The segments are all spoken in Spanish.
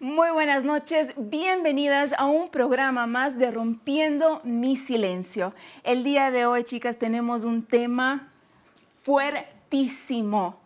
Muy buenas noches, bienvenidas a un programa más de Rompiendo mi Silencio. El día de hoy, chicas, tenemos un tema fuertísimo: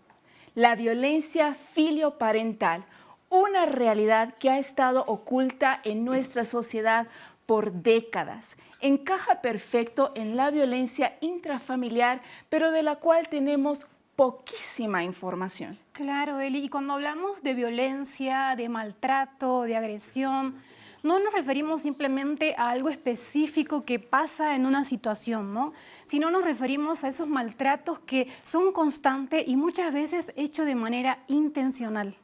la violencia filioparental, una realidad que ha estado oculta en nuestra sociedad por décadas. Encaja perfecto en la violencia intrafamiliar, pero de la cual tenemos poquísima información. Claro, Eli, y cuando hablamos de violencia, de maltrato, de agresión, no nos referimos simplemente a algo específico que pasa en una situación, ¿no? Sino nos referimos a esos maltratos que son constantes y muchas veces hechos de manera intencional.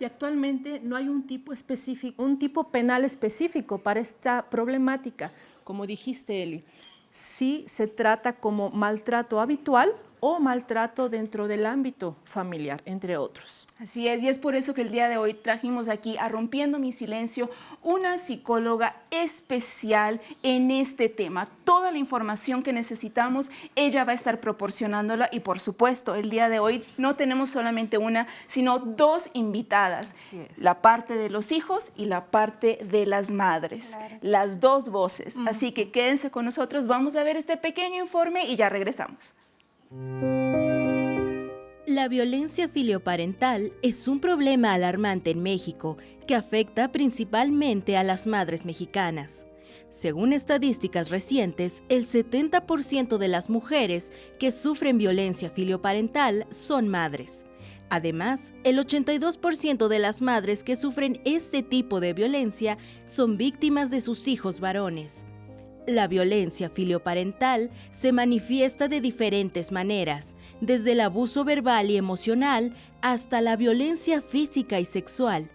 Y actualmente no hay un tipo específico, un tipo penal específico para esta problemática. Como dijiste, Eli, sí se trata como maltrato habitual o maltrato dentro del ámbito familiar, entre otros. Así es, y es por eso que el día de hoy trajimos aquí a Rompiendo mi Silencio una psicóloga especial en este tema. Toda la información que necesitamos, ella va a estar proporcionándola, y por supuesto, el día de hoy no tenemos solamente una, sino dos invitadas. La parte de los hijos y la parte de las madres. Claro. Las dos voces. Así que quédense con nosotros, vamos a ver este pequeño informe y ya regresamos. La violencia filioparental es un problema alarmante en México que afecta principalmente a las madres mexicanas. Según estadísticas recientes, el 70% de las mujeres que sufren violencia filioparental son madres. Además, el 82% de las madres que sufren este tipo de violencia son víctimas de sus hijos varones. La violencia filioparental se manifiesta de diferentes maneras, desde el abuso verbal y emocional hasta la violencia física y sexual.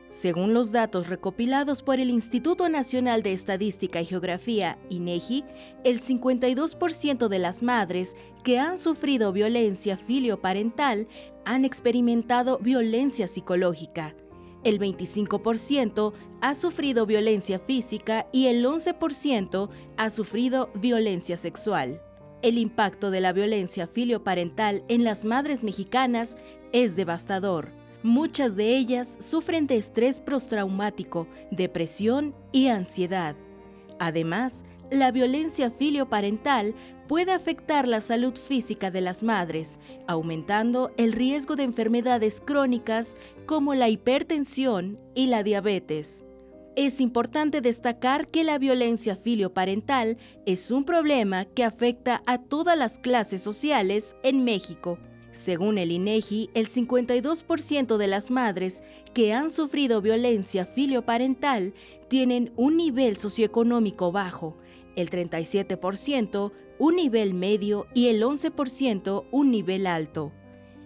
Según los datos recopilados por el Instituto Nacional de Estadística y Geografía, INEGI, el 52% de las madres que han sufrido violencia filioparental han experimentado violencia psicológica. El 25% ha sufrido violencia física y el 11% ha sufrido violencia sexual. El impacto de la violencia filioparental en las madres mexicanas es devastador. Muchas de ellas sufren de estrés postraumático, depresión y ansiedad. Además, la violencia filioparental puede afectar la salud física de las madres, aumentando el riesgo de enfermedades crónicas como la hipertensión y la diabetes. Es importante destacar que la violencia filioparental es un problema que afecta a todas las clases sociales en México. Según el INEGI, el 52% de las madres que han sufrido violencia filioparental tienen un nivel socioeconómico bajo, el 37% un nivel medio y el 11% un nivel alto.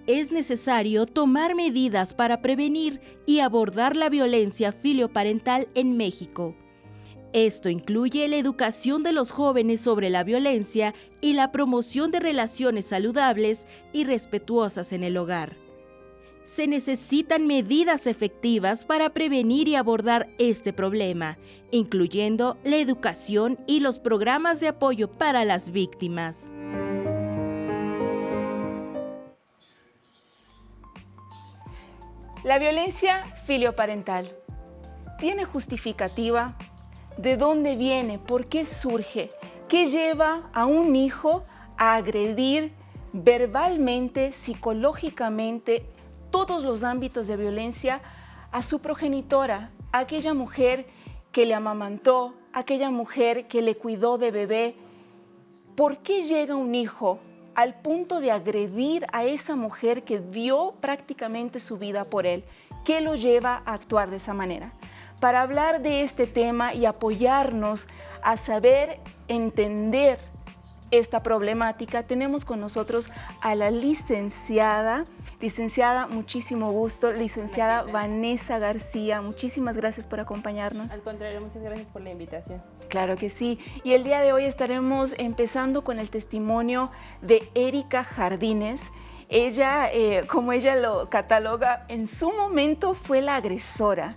Es necesario tomar medidas para prevenir y abordar la violencia filioparental en México. Esto incluye la educación de los jóvenes sobre la violencia y la promoción de relaciones saludables y respetuosas en el hogar. Se necesitan medidas efectivas para prevenir y abordar este problema, incluyendo la educación y los programas de apoyo para las víctimas. La violencia filioparental ¿tiene justificativa? ¿De dónde viene? ¿Por qué surge? ¿Qué lleva a un hijo a agredir verbalmente, psicológicamente, todos los ámbitos de violencia a su progenitora, a aquella mujer que le amamantó, a aquella mujer que le cuidó de bebé? ¿Por qué llega un hijo al punto de agredir a esa mujer que dio prácticamente su vida por él? ¿Qué lo lleva a actuar de esa manera? Para hablar de este tema y apoyarnos a saber entender esta problemática, tenemos con nosotros a la licenciada, muchísimo gusto, licenciada Vanessa García. Muchísimas gracias por acompañarnos. Al contrario, muchas gracias por la invitación. Claro que sí. Y el día de hoy estaremos empezando con el testimonio de Erika Jardines. Ella, como ella lo cataloga, en su momento fue la agresora.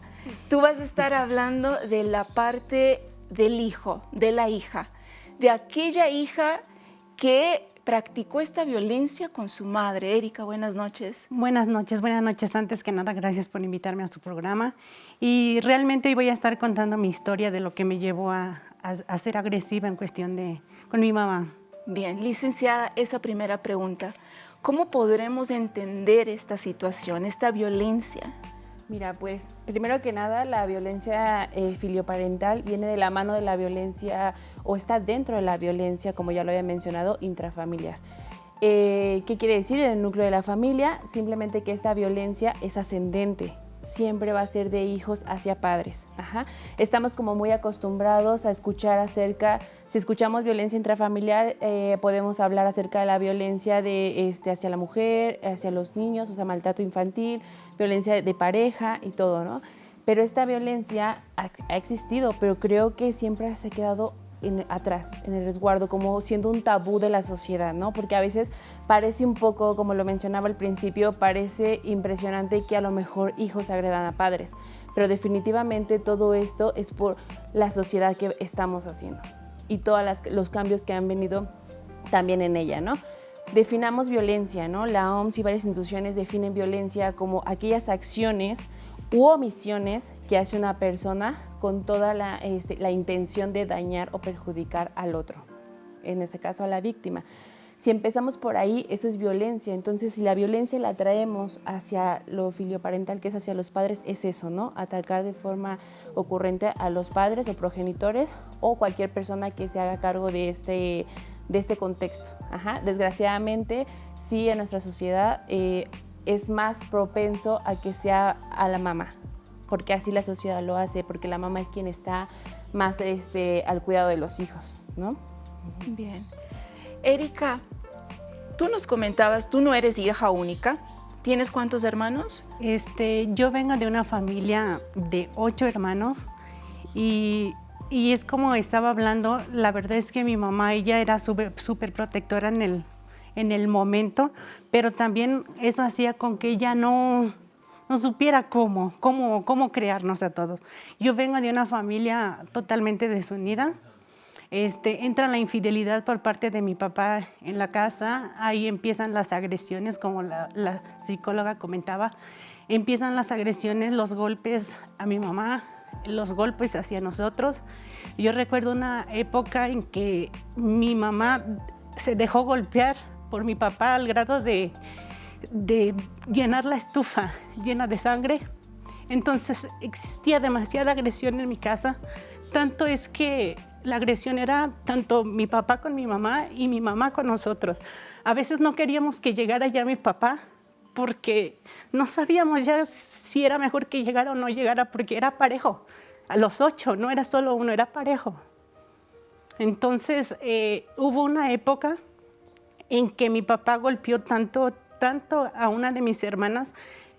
Tú vas a estar hablando de la parte del hijo, de la hija, de aquella hija que practicó esta violencia con su madre. Erika, buenas noches. Buenas noches. Antes que nada, gracias por invitarme a su programa. Y realmente hoy voy a estar contando mi historia de lo que me llevó a ser agresiva en cuestión con mi mamá. Bien, licenciada, esa primera pregunta. ¿Cómo podremos entender esta situación, esta violencia? Mira, pues primero que nada la violencia filioparental viene de la mano de la violencia o está dentro de la violencia, como ya lo había mencionado, intrafamiliar. ¿Qué quiere decir en el núcleo de la familia? Simplemente que esta violencia es ascendente. Siempre va a ser de hijos hacia padres. Ajá. Estamos como muy acostumbrados a escuchar si escuchamos violencia intrafamiliar, podemos hablar acerca de la violencia hacia la mujer, hacia los niños, o sea, maltrato infantil, violencia de pareja y todo, ¿no? Pero esta violencia ha existido, pero creo que siempre se ha quedado atrás, en el resguardo, como siendo un tabú de la sociedad, ¿no? Porque a veces parece un poco, como lo mencionaba al principio, parece impresionante que a lo mejor hijos agredan a padres, pero definitivamente todo esto es por la sociedad que estamos haciendo y todos los cambios que han venido también en ella, ¿no? Definamos violencia, ¿no? La OMS y varias instituciones definen violencia como aquellas acciones u omisiones que hace una persona con toda la intención de dañar o perjudicar al otro, en este caso a la víctima. Si empezamos por ahí, eso es violencia. Entonces, si la violencia la traemos hacia lo filioparental, que es hacia los padres, es eso, ¿no? Atacar de forma ocurrente a los padres o progenitores o cualquier persona que se haga cargo de este contexto. Ajá. Desgraciadamente, sí, en nuestra sociedad es más propenso a que sea a la mamá, porque así la sociedad lo hace, porque la mamá es quien está más al cuidado de los hijos, ¿no? Bien. Erika, tú nos comentabas, tú no eres hija única. ¿Tienes cuántos hermanos? Yo vengo de una familia de 8 hermanos y es como estaba hablando, la verdad es que mi mamá, ella era súper protectora en el momento, pero también eso hacía con que ella no supiera cómo crearnos a todos. Yo vengo de una familia totalmente desunida. Entra la infidelidad por parte de mi papá en la casa, ahí empiezan las agresiones, como la psicóloga comentaba, empiezan las agresiones, los golpes a mi mamá, los golpes hacia nosotros. Yo recuerdo una época en que mi mamá se dejó golpear por mi papá al grado de llenar la estufa llena de sangre. Entonces existía demasiada agresión en mi casa, tanto es que la agresión era tanto mi papá con mi mamá y mi mamá con nosotros. A veces no queríamos que llegara ya mi papá porque no sabíamos ya si era mejor que llegara o no llegara, porque era parejo. A los 8, no era solo uno, era parejo. Entonces hubo una época en que mi papá golpeó tanto a una de mis hermanas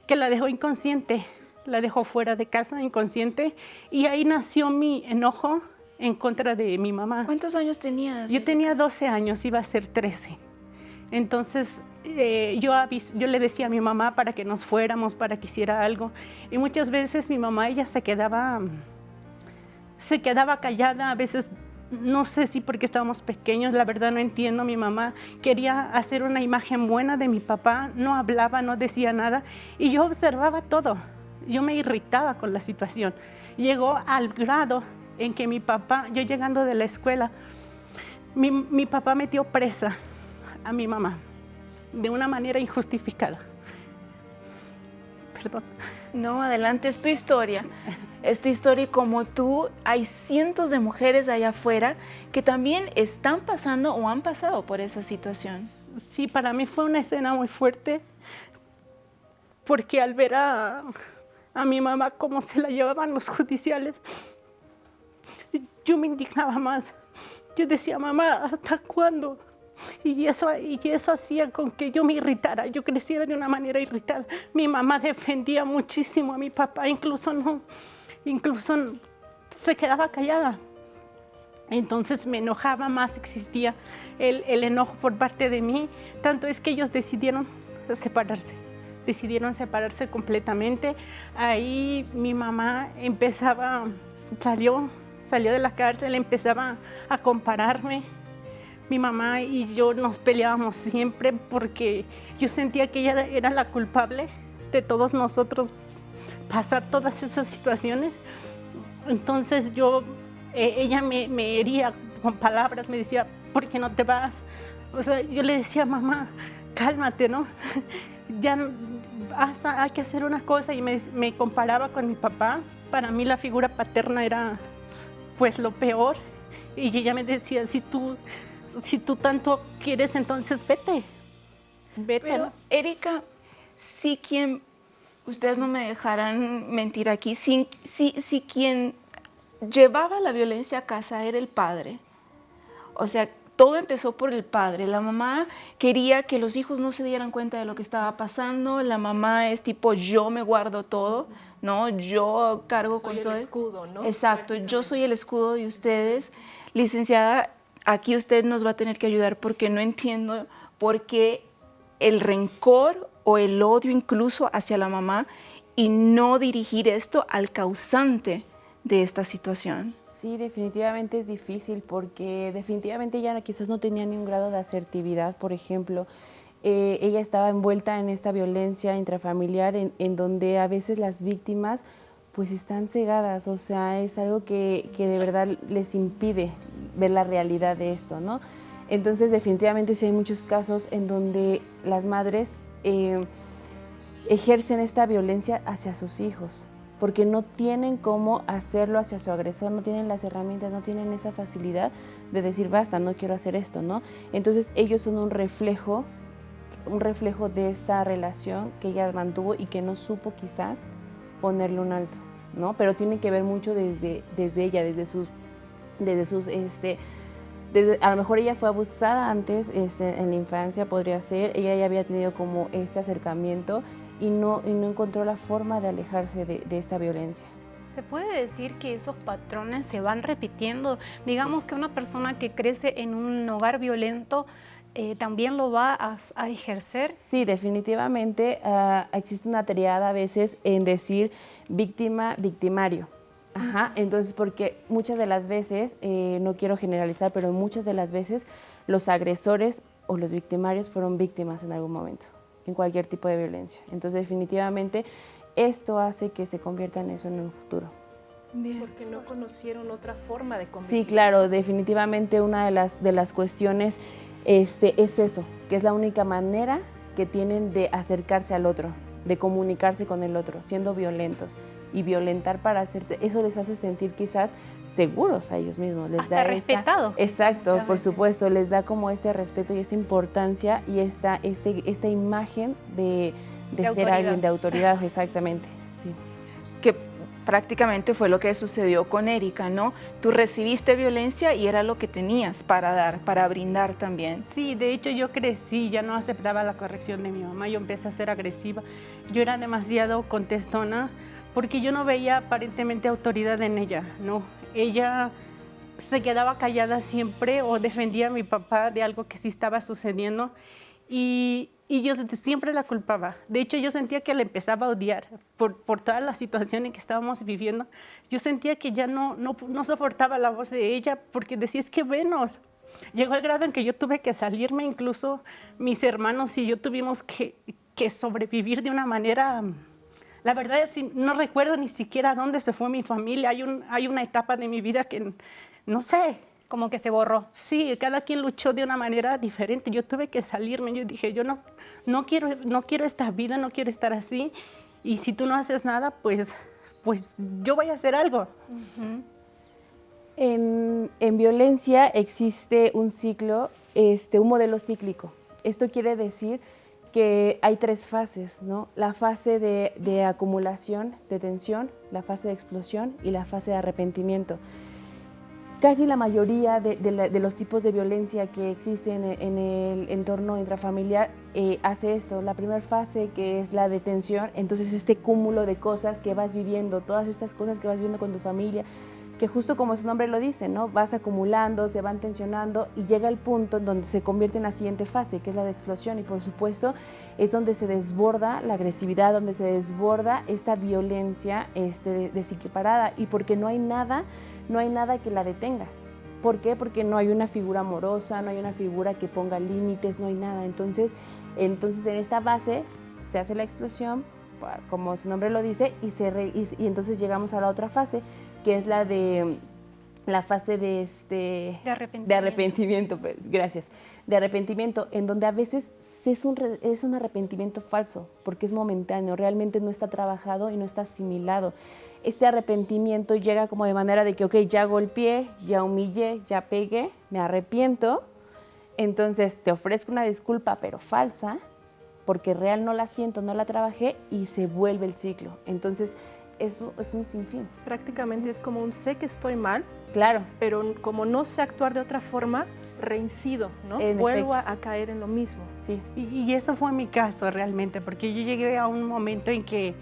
que la dejó inconsciente, la dejó fuera de casa inconsciente, y ahí nació mi enojo en contra de mi mamá. ¿Cuántos años tenías? Yo tenía 12 años, iba a ser 13. Entonces yo le decía a mi mamá para que nos fuéramos, para que hiciera algo, y muchas veces mi mamá, ella se quedaba callada, a veces. No sé si porque estábamos pequeños, la verdad no entiendo. Mi mamá quería hacer una imagen buena de mi papá, no hablaba, no decía nada, y yo observaba todo. Yo me irritaba con la situación. Llegó al grado en que mi papá, yo llegando de la escuela, mi papá metió presa a mi mamá de una manera injustificada. Perdón. No, adelante, es tu historia. Es tu historia, y como tú, hay cientos de mujeres allá afuera que también están pasando o han pasado por esa situación. Sí, para mí fue una escena muy fuerte, porque al ver a mi mamá cómo se la llevaban los judiciales, yo me indignaba más. Yo decía, mamá, ¿hasta cuándo? Y eso hacía con que yo me irritara, yo creciera de una manera irritada. Mi mamá defendía muchísimo a mi papá, incluso se quedaba callada. Entonces me enojaba más, existía el enojo por parte de mí. Tanto es que ellos decidieron separarse completamente. Ahí mi mamá salió de la cárcel, empezaba a compararme mi mamá y yo nos peleábamos siempre porque yo sentía que ella era la culpable de todos nosotros pasar todas esas situaciones. Entonces ella me hería con palabras, me decía, ¿por qué no te vas? O sea, yo le decía, mamá, cálmate, ¿no? Ya hay que hacer una cosa, y me comparaba con mi papá. Para mí la figura paterna era pues lo peor, y ella me decía, si tú tanto quieres, entonces vete, Pero, ¿no? Erika, sí quien, ustedes no me dejarán mentir aquí, sí quien llevaba la violencia a casa era el padre. O sea, todo empezó por el padre. La mamá quería que los hijos no se dieran cuenta de lo que estaba pasando. La mamá es tipo, yo me guardo todo, ¿no? Yo cargo con todo. Soy el escudo, ¿no? Exacto, yo soy el escudo de ustedes. Licenciada, aquí usted nos va a tener que ayudar porque no entiendo por qué el rencor o el odio incluso hacia la mamá y no dirigir esto al causante de esta situación. Sí, definitivamente es difícil porque definitivamente ella quizás no tenía ni un grado de asertividad, por ejemplo. Ella estaba envuelta en esta violencia intrafamiliar en donde a veces las víctimas pues están cegadas, o sea, es algo que de verdad les impide ver la realidad de esto, ¿no? Entonces definitivamente sí hay muchos casos en donde las madres ejercen esta violencia hacia sus hijos, porque no tienen cómo hacerlo hacia su agresor, no tienen las herramientas, no tienen esa facilidad de decir, basta, no quiero hacer esto, ¿no? Entonces ellos son un reflejo de esta relación que ella mantuvo y que no supo quizás ponerle un alto, ¿no? Pero tiene que ver mucho desde ella, a lo mejor ella fue abusada antes, en la infancia podría ser, ella ya había tenido como este acercamiento y no encontró la forma de alejarse de esta violencia. ¿Se puede decir que esos patrones se van repitiendo? Digamos que una persona que crece en un hogar violento también lo va a ejercer. Sí, definitivamente existe una triada a veces en decir víctima, victimario. Ajá, entonces porque muchas de las veces, no quiero generalizar, pero muchas de las veces los agresores o los victimarios fueron víctimas en algún momento, en cualquier tipo de violencia. Entonces definitivamente esto hace que se convierta en eso en un futuro. Bien. Porque no conocieron otra forma de convivir. Sí, claro, definitivamente una de las cuestiones es eso, que es la única manera que tienen de acercarse al otro, de comunicarse con el otro, siendo violentos. Y violentar para hacerte, eso les hace sentir quizás seguros a ellos mismos. Les hasta da respetados. Exacto, por supuesto, les da como este respeto y esta importancia y esta imagen de ser autoridad. alguien de autoridad, exactamente. Sí. Que prácticamente fue lo que sucedió con Erika, ¿no? Tú recibiste violencia y era lo que tenías para dar, para brindar también. Sí, de hecho yo crecí, ya no aceptaba la corrección de mi mamá, yo empecé a ser agresiva. Yo era demasiado contestona porque yo no veía aparentemente autoridad en ella, ¿no? Ella se quedaba callada siempre o defendía a mi papá de algo que sí estaba sucediendo y yo siempre la culpaba. De hecho, yo sentía que la empezaba a odiar por toda la situación en que estábamos viviendo. Yo sentía que ya no soportaba la voz de ella porque decía, es que venos. Llegó el grado en que yo tuve que salirme, incluso mis hermanos y yo tuvimos que sobrevivir de una manera... La verdad es que no recuerdo ni siquiera dónde se fue mi familia. Hay una etapa de mi vida que no sé. Como que se borró. Sí, cada quien luchó de una manera diferente. Yo tuve que salirme. Yo dije, yo no quiero esta vida, no quiero estar así. Y si tú no haces nada, pues yo voy a hacer algo. En violencia existe un ciclo, un modelo cíclico. Esto quiere decir que hay 3 fases, ¿no? La fase de acumulación, de tensión, la fase de explosión y la fase de arrepentimiento. Casi la mayoría de los tipos de violencia que existen en el entorno intrafamiliar hace esto. La primera fase, que es la de tensión, entonces este cúmulo de cosas que vas viviendo, todas estas cosas que vas viviendo con tu familia, que justo como su nombre lo dice, ¿no? Vas acumulando, se van tensionando y llega el punto en donde se convierte en la siguiente fase, que es la de explosión, y por supuesto es donde se desborda la agresividad, donde se desborda esta violencia desequiparada, y porque no hay nada que la detenga. ¿Por qué? Porque no hay una figura amorosa, no hay una figura que ponga límites, no hay nada. Entonces en esta fase se hace la explosión, como su nombre lo dice, y entonces llegamos a la otra fase, que es la fase de arrepentimiento, pues, gracias, de arrepentimiento, en donde a veces es un arrepentimiento falso, porque es momentáneo, realmente no está trabajado y no está asimilado. Este arrepentimiento llega como de manera de que, ok, ya golpeé, ya humillé, ya pegué, me arrepiento, entonces te ofrezco una disculpa, pero falsa, porque real no la siento, no la trabajé, y se vuelve el ciclo. Entonces, eso es un sinfín. Prácticamente es como un sé que estoy mal, Claro. pero como no sé actuar de otra forma, reincido, ¿no? En Vuelvo efecto. a caer en lo mismo. Sí. Y eso fue mi caso realmente, porque yo llegué a un momento en que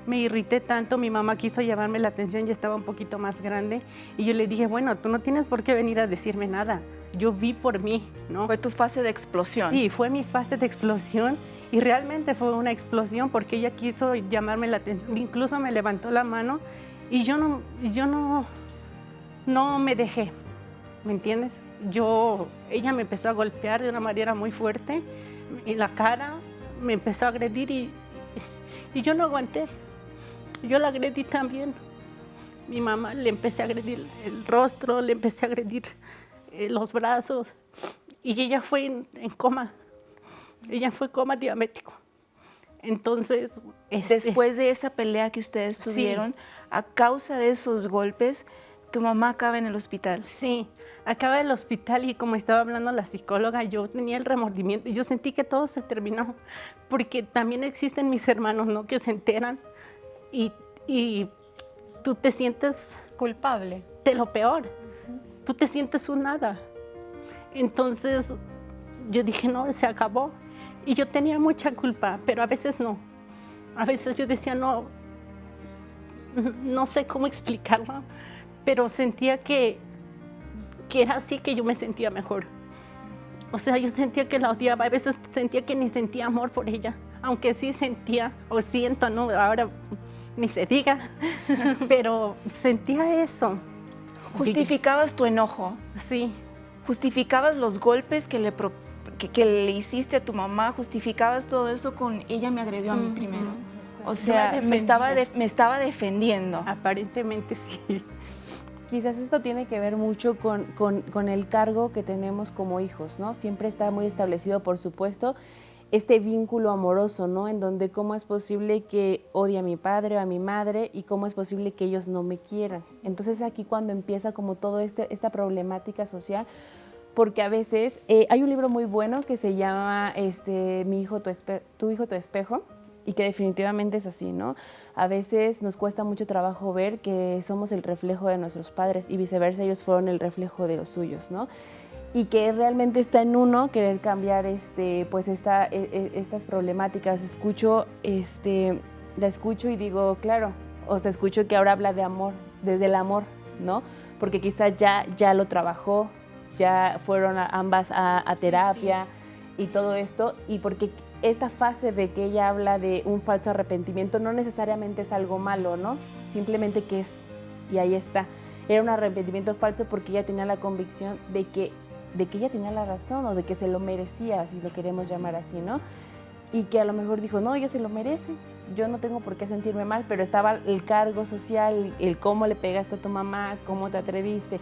me irrité tanto, mi mamá quiso llamarme la atención, ya estaba un poquito más grande, y yo le dije, bueno, tú no tienes por qué venir a decirme nada, yo vi por mí, ¿no? Fue tu fase de explosión. Sí, fue mi fase de explosión, y realmente fue una explosión porque ella quiso llamarme la atención, incluso me levantó la mano, y yo no me dejé, ¿me entiendes? Ella me empezó a golpear de una manera muy fuerte en la cara, me empezó a agredir y yo no aguanté. Yo la agredí también. Mi mamá le empecé a agredir el rostro, le empecé a agredir los brazos y ella fue en coma. Ella fue coma diabético. Entonces, Después de esa pelea que ustedes Sí. tuvieron, a causa de esos golpes, tu mamá acaba en el hospital. Sí, acaba el hospital y como estaba hablando la psicóloga, yo tenía el remordimiento. Yo sentí que todo se terminó, porque también existen mis hermanos, ¿no? Que se enteran y tú te sientes Culpable. de lo peor. Tú te sientes un nada. Entonces yo dije, no, se acabó. Y yo tenía mucha culpa, pero a veces no. A veces yo decía, no sé cómo explicarlo, pero sentía que era así que yo me sentía mejor. O sea, yo sentía que la odiaba, a veces sentía que ni sentía amor por ella, aunque sí sentía, o siento, ¿no? Ahora ni se diga, pero sentía eso. Justificabas tu enojo, Sí, justificabas los golpes que le hiciste a tu mamá, justificabas todo eso con ella me agredió a mí primero. O sea, Yo la me estaba defendiendo. aparentemente sí. Quizás esto tiene que ver mucho con el cargo que tenemos como hijos, ¿no? Siempre está muy establecido, por supuesto, este vínculo amoroso, ¿no? En donde cómo es posible que odie a mi padre o a mi madre y cómo es posible que ellos no me quieran. Entonces aquí cuando empieza como todo esta problemática social, porque a veces hay un libro muy bueno que se llama Tu hijo, tu espejo, y que definitivamente es así, ¿no? A veces nos cuesta mucho trabajo ver que somos el reflejo de nuestros padres y viceversa, ellos fueron el reflejo de los suyos, ¿no? Y que realmente está en uno querer cambiar estas problemáticas. La escucho y digo, claro, o sea, escucho que ahora habla de amor, desde el amor, ¿no? Porque quizás ya lo trabajó, ya fueron ambas a terapia y todo esto, y porque esta fase de que ella habla de un falso arrepentimiento no necesariamente es algo malo, ¿no? Simplemente que es, y ahí está. Era un arrepentimiento falso porque ella tenía la convicción de que ella tenía la razón o de que se lo merecía, si lo queremos llamar así, ¿no? Y que a lo mejor dijo, no, ella se lo merece, yo no tengo por qué sentirme mal, pero estaba el cargo social, el cómo le pegaste a tu mamá, cómo te atreviste,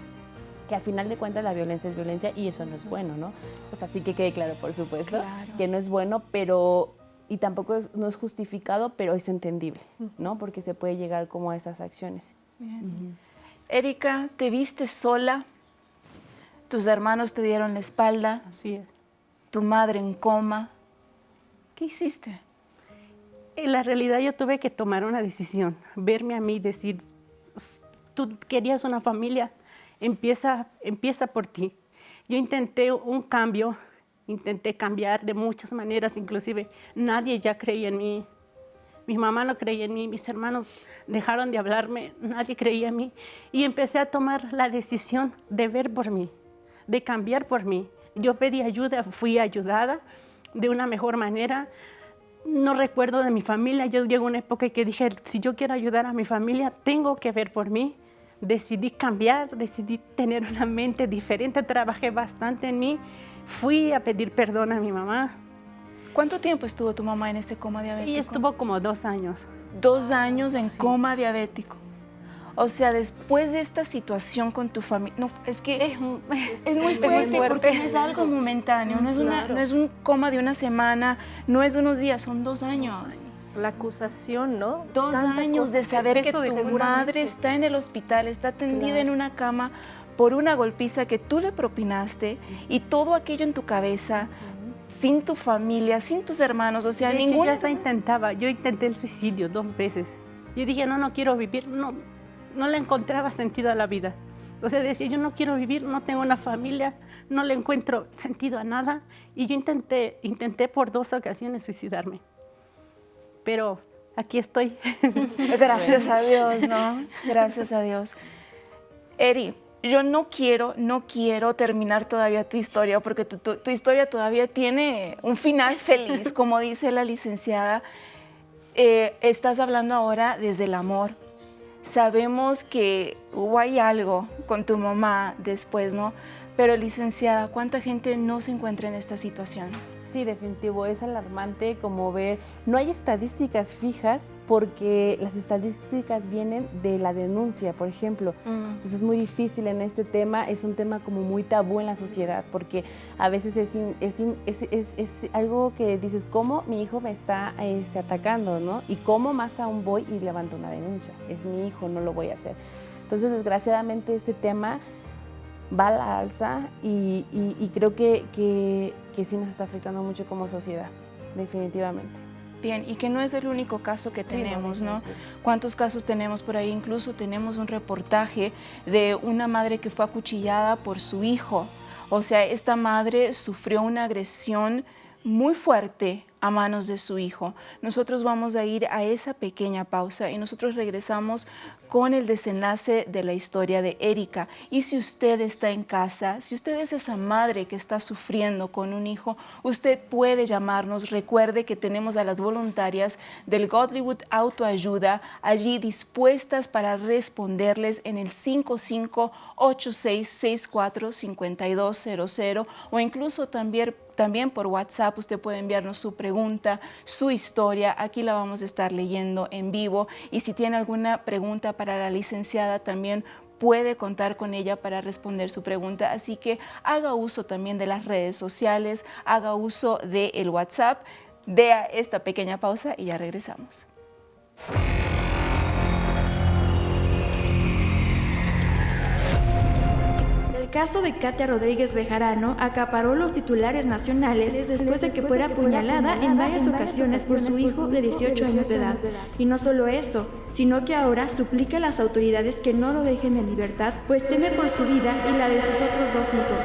que a final de cuentas la violencia es violencia y eso no es bueno, ¿no? O sea, sí que quede claro, por supuesto, que no es bueno, pero, y tampoco no es justificado, pero es entendible, ¿no? Porque se puede llegar como a esas acciones. Erika, ¿te viste sola? Tus hermanos te dieron la espalda, Así es. tu madre en coma. ¿Qué hiciste? En la realidad yo tuve que tomar una decisión, verme a mí y decir, tú querías una familia, empieza por ti. Yo intenté un cambio, intenté cambiar de muchas maneras, inclusive nadie ya creía en mí. Mi mamá no creía en mí, mis hermanos dejaron de hablarme, nadie creía en mí. Y empecé a tomar la decisión de ver por mí, de cambiar por mí. Yo pedí ayuda, fui ayudada de una mejor manera. No recuerdo de mi familia, yo llegué a una época que dije, si yo quiero ayudar a mi familia, tengo que ver por mí, decidí cambiar, decidí tener una mente diferente, trabajé bastante en mí, fui a pedir perdón a mi mamá. ¿Cuánto tiempo estuvo tu mamá en ese coma diabético? Y estuvo como 2 años. 2 años en coma diabético. O sea, después de esta situación con tu familia, no, es que es muy fuerte porque no es algo momentáneo, no es un coma de una semana, no es de unos días, son 2 años. La acusación, ¿no? 2 años de saber que peso de tu madre está en el hospital, está tendida en una cama por una golpiza que tú le propinaste y todo aquello en tu cabeza, sin tu familia, sin tus hermanos, o sea, De hecho, ningún... yo hasta intentaba, yo intenté el suicidio 2 veces. Yo dije, no quiero vivir, no le encontraba sentido a la vida. O sea, decía, yo no quiero vivir, no tengo una familia, no le encuentro sentido a nada. Y yo intenté por 2 ocasiones suicidarme. Pero aquí estoy. Gracias a Dios, ¿no? Gracias a Dios. Eri, yo no quiero terminar todavía tu historia porque tu historia todavía tiene un final feliz, como dice la licenciada. Estás hablando ahora desde el amor. Sabemos que hubo ahí algo con tu mamá después, ¿no? Pero licenciada, ¿cuánta gente no se encuentra en esta situación? Sí, definitivo, es alarmante como ver, no hay estadísticas fijas porque las estadísticas vienen de la denuncia, por ejemplo. Entonces es muy difícil en este tema, es un tema como muy tabú en la sociedad porque a veces es algo que dices, ¿cómo mi hijo me está atacando, no? Y cómo más aún voy y levanto una denuncia, es mi hijo, no lo voy a hacer. Entonces desgraciadamente este tema va a la alza y creo que sí nos está afectando mucho como sociedad, definitivamente. Bien, y que no es el único caso que tenemos, ¿no? ¿Cuántos casos tenemos por ahí? Incluso tenemos un reportaje de una madre que fue acuchillada por su hijo. O sea, esta madre sufrió una agresión muy fuerte a manos de su hijo. Nosotros vamos a ir a esa pequeña pausa y nosotros regresamos con el desenlace de la historia de Erika. Y si usted está en casa, si usted es esa madre que está sufriendo con un hijo, usted puede llamarnos. Recuerde que tenemos a las voluntarias del Godlywood Autoayuda allí dispuestas para responderles en el 5586645200 o incluso también por WhatsApp. Usted puede enviarnos su pregunta, su historia. Aquí la vamos a estar leyendo en vivo. Y si tiene alguna pregunta para la licenciada, también puede contar con ella para responder su pregunta. Así que haga uso también de las redes sociales, haga uso del WhatsApp. Vea esta pequeña pausa y ya regresamos. El caso de Katia Rodríguez Bejarano acaparó los titulares nacionales después de que fuera apuñalada en varias ocasiones por su hijo de 18 años de edad. Y no solo eso, sino que ahora suplica a las autoridades que no lo dejen en libertad, pues teme por su vida y la de sus otros 2 hijos.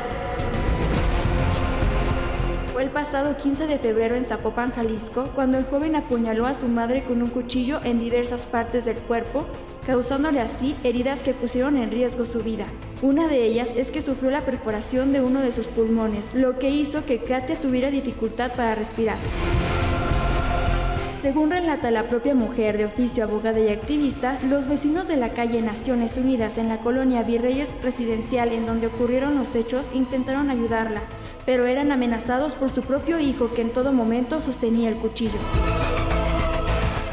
Fue el pasado 15 de febrero en Zapopan, Jalisco, cuando el joven apuñaló a su madre con un cuchillo en diversas partes del cuerpo, causándole así heridas que pusieron en riesgo su vida. Una de ellas es que sufrió la perforación de uno de sus pulmones, lo que hizo que Katia tuviera dificultad para respirar. Según relata la propia mujer, de oficio abogada y activista, los vecinos de la calle Naciones Unidas en la colonia Virreyes Residencial, en donde ocurrieron los hechos, intentaron ayudarla, pero eran amenazados por su propio hijo, que en todo momento sostenía el cuchillo.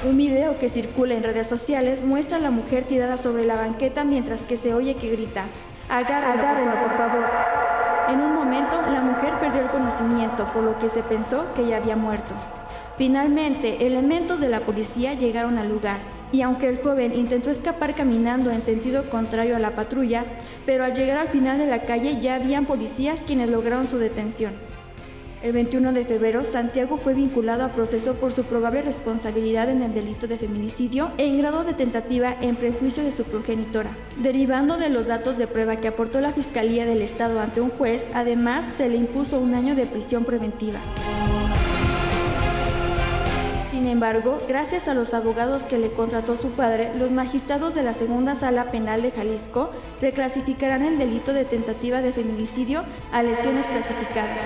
Un video que circula en redes sociales muestra a la mujer tirada sobre la banqueta mientras que se oye que grita: "Agárralo, por favor". En un momento, la mujer perdió el conocimiento, por lo que se pensó que ya había muerto. Finalmente, elementos de la policía llegaron al lugar, y aunque el joven intentó escapar caminando en sentido contrario a la patrulla, pero al llegar al final de la calle ya habían policías quienes lograron su detención. El 21 de febrero, Santiago fue vinculado a proceso por su probable responsabilidad en el delito de feminicidio en grado de tentativa en perjuicio de su progenitora. Derivando de los datos de prueba que aportó la Fiscalía del Estado ante un juez, además se le impuso 1 año de prisión preventiva. Sin embargo, gracias a los abogados que le contrató su padre, los magistrados de la Segunda Sala Penal de Jalisco reclasificarán el delito de tentativa de feminicidio a lesiones clasificadas.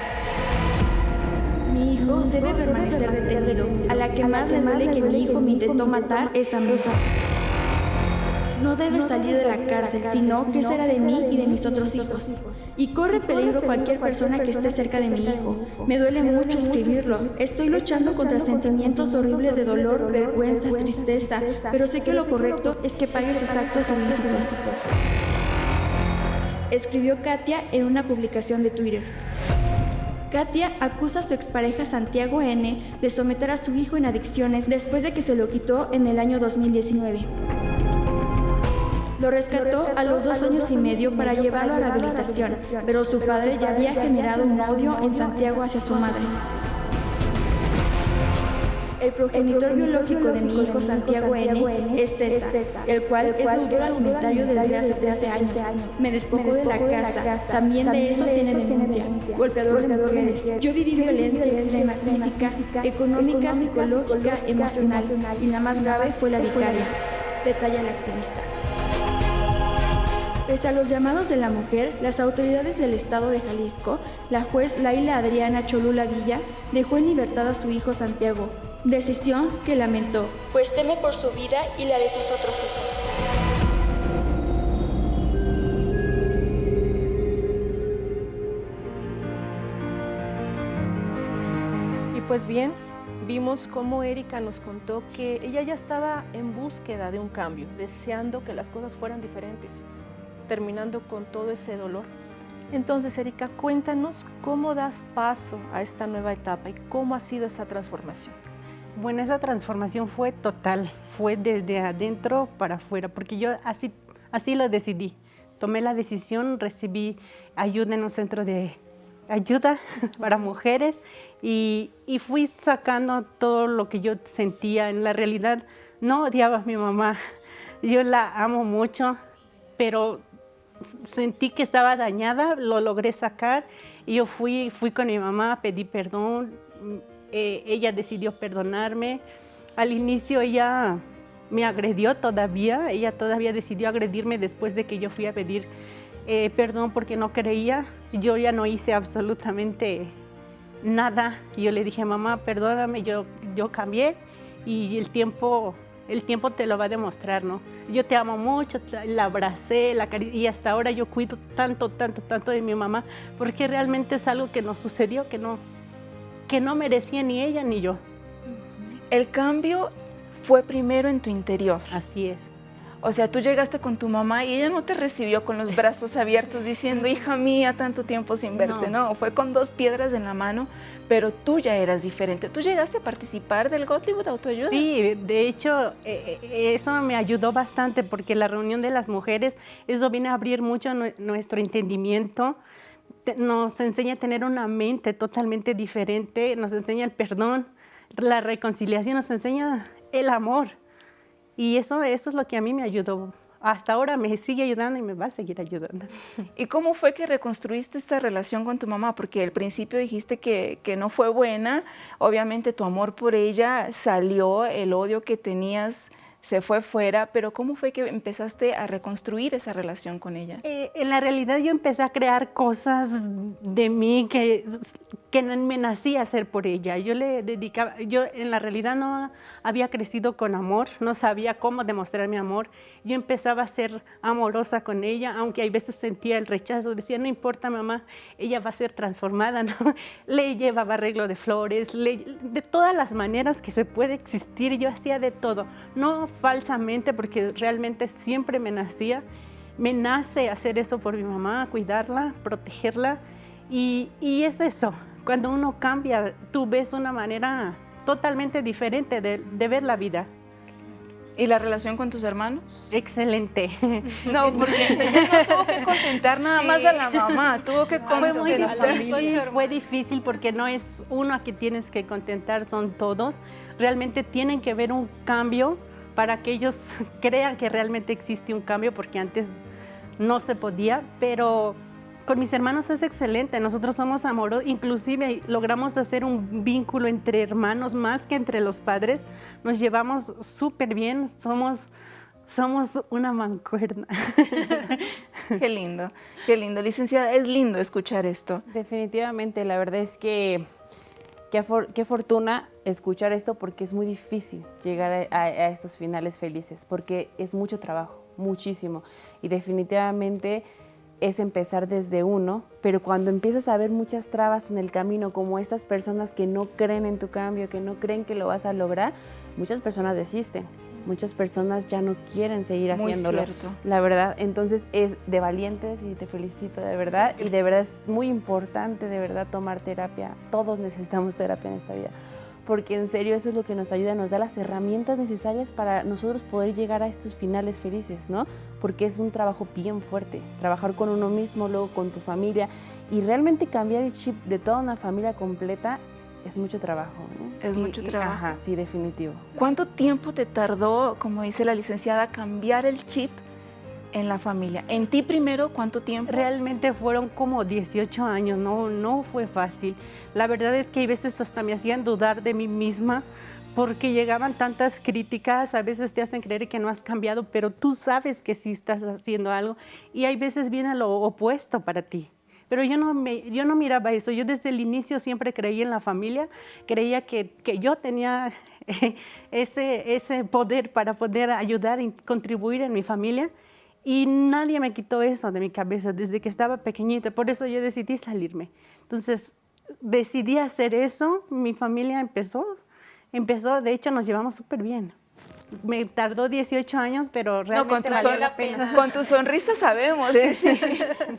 Mi hijo debe permanecer detenido. A la que más le duele que mi hijo me intentó matar es a mí. no debe salir de la cárcel, sino ¿qué será de mí y de mis otros hijos? Y corre peligro cualquier persona que esté cerca de mi hijo. Me duele mucho escribirlo. Estoy luchando contra sentimientos horribles de dolor, vergüenza, tristeza, pero sé que lo correcto es que pague sus actos ilícitos. Escribió Katia en una publicación de Twitter. Katia acusa a su expareja Santiago N. de someter a su hijo en adicciones después de que se lo quitó en el año 2019. Lo rescató a los 2 años y medio para llevarlo a rehabilitación, pero su padre ya había generado un odio en Santiago hacia su madre. El progenitor biológico de mi hijo Santiago N. es César, el cual es deudor alimentario desde hace 13 años. Me despojó de la casa, también de eso tiene denuncia. Golpeador de mujeres. Yo viví violencia extrema física, económica, psicológica, emocional, y la más grave fue la vicaria, detalla la activista. Pese a los llamados de la mujer, las autoridades del estado de Jalisco, la juez Laila Adriana Cholula Villa, dejó en libertad a su hijo Santiago. Decisión que lamentó, pues teme por su vida y la de sus otros hijos. Y pues bien, vimos cómo Erika nos contó que ella ya estaba en búsqueda de un cambio, deseando que las cosas fueran diferentes, terminando con todo ese dolor. Entonces, Erika, cuéntanos cómo das paso a esta nueva etapa y cómo ha sido esa transformación. Bueno, esa transformación fue total, fue desde adentro para afuera, porque yo así lo decidí. Tomé la decisión, recibí ayuda en un centro de ayuda para mujeres y fui sacando todo lo que yo sentía. En la realidad no odiaba a mi mamá, yo la amo mucho, pero sentí que estaba dañada, lo logré sacar y yo fui con mi mamá, pedí perdón. Ella decidió perdonarme. Al inicio ella me agredió todavía, ella todavía decidió agredirme después de que yo fui a pedir perdón porque no creía. Yo ya no hice absolutamente nada. Yo le dije, mamá, perdóname, yo cambié y el tiempo te lo va a demostrar, ¿no? Yo te amo mucho, la abracé, la acaricié y hasta ahora yo cuido tanto de mi mamá porque realmente es algo que nos sucedió, que no merecía ni ella ni yo. El cambio fue primero en tu interior. Así es. O sea, tú llegaste con tu mamá y ella no te recibió con los brazos abiertos diciendo, hija mía, tanto tiempo sin verte. No, fue con 2 piedras en la mano, pero tú ya eras diferente. ¿Tú llegaste a participar del Gottlieb de autoayuda? Sí, de hecho, eso me ayudó bastante porque la reunión de las mujeres, eso viene a abrir mucho nuestro entendimiento. Nos enseña a tener una mente totalmente diferente, nos enseña el perdón, la reconciliación, nos enseña el amor. Y eso es lo que a mí me ayudó. Hasta ahora me sigue ayudando y me va a seguir ayudando. ¿Y cómo fue que reconstruiste esta relación con tu mamá? Porque al principio dijiste que no fue buena. Obviamente tu amor por ella salió, el odio que tenías se fue fuera, pero ¿cómo fue que empezaste a reconstruir esa relación con ella? En la realidad yo empecé a crear cosas de mí que me nacía hacer por ella. Yo en la realidad no había crecido con amor, no sabía cómo demostrar mi amor. Yo empezaba a ser amorosa con ella, aunque hay veces sentía el rechazo, decía, no importa mamá, ella va a ser transformada, ¿no? Le llevaba arreglo de flores, de todas las maneras que se puede existir, yo hacía de todo, no falsamente, porque realmente siempre me nace hacer eso por mi mamá, cuidarla, protegerla, y es eso, cuando uno cambia, tú ves una manera totalmente diferente de ver la vida. ¿Y la relación con tus hermanos? Excelente. No, porque ella no tuvo que contentar nada más a la mamá, tuvo que contentar a la familia. Fue difícil porque no es uno a que tienes que contentar, son todos. Realmente tienen que ver un cambio para que ellos crean que realmente existe un cambio, porque antes no se podía, pero con mis hermanos es excelente. Nosotros somos amorosos, inclusive logramos hacer un vínculo entre hermanos más que entre los padres. Nos llevamos súper bien, somos una mancuerna. Qué lindo, qué lindo. Licenciada, es lindo escuchar esto. Definitivamente, la verdad es que qué fortuna escuchar esto, porque es muy difícil llegar a estos finales felices, porque es mucho trabajo, muchísimo, y definitivamente es empezar desde uno, pero cuando empiezas a ver muchas trabas en el camino, como estas personas que no creen en tu cambio, que no creen que lo vas a lograr, muchas personas desisten, muchas personas ya no quieren seguir haciéndolo. Muy cierto. La verdad, entonces es de valientes y te felicito de verdad, y de verdad es muy importante de verdad tomar terapia. Todos necesitamos terapia en esta vida, porque en serio eso es lo que nos ayuda, nos da las herramientas necesarias para nosotros poder llegar a estos finales felices, ¿no? Porque es un trabajo bien fuerte, trabajar con uno mismo, luego con tu familia, y realmente cambiar el chip de toda una familia completa es mucho trabajo, ¿no? Es mucho trabajo. Ajá, sí, definitivo. ¿Cuánto tiempo te tardó, como dice la licenciada, cambiar el chip en la familia? En ti primero, ¿cuánto tiempo? Realmente fueron como 18 años, no fue fácil. La verdad es que a veces hasta me hacían dudar de mí misma, porque llegaban tantas críticas, a veces te hacen creer que no has cambiado, pero tú sabes que sí estás haciendo algo, y hay veces viene lo opuesto para ti. Pero yo no miraba eso. Yo desde el inicio siempre creí en la familia, creía que yo tenía ese poder para poder ayudar y contribuir en mi familia, y nadie me quitó eso de mi cabeza desde que estaba pequeñita. Por eso yo decidí salirme. Entonces decidí hacer eso, mi familia empezó, de hecho nos llevamos súper bien. Me tardó 18 años, pero realmente valió la pena. Con tu sonrisa sabemos que sí.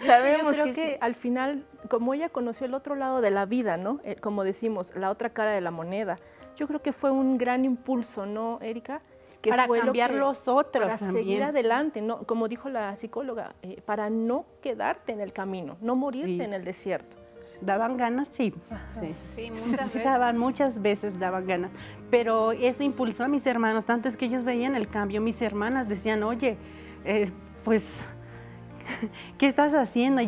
Sabemos Yo creo que que sí. al final, como ella conoció el otro lado de la vida, ¿no? Como decimos, la otra cara de la moneda, yo creo que fue un gran impulso, ¿no, Erika? Que Para fue cambiar los otros para también. seguir adelante, ¿no? Como dijo la psicóloga, para no quedarte en el camino, no morirte Sí. en el desierto. Daban ganas, sí. Sí. Sí, muchas Sí, veces. muchas veces daban ganas, pero eso impulsó a mis hermanos, tanto es que ellos veían el cambio. Mis hermanas decían, oye, pues, ¿qué estás haciendo?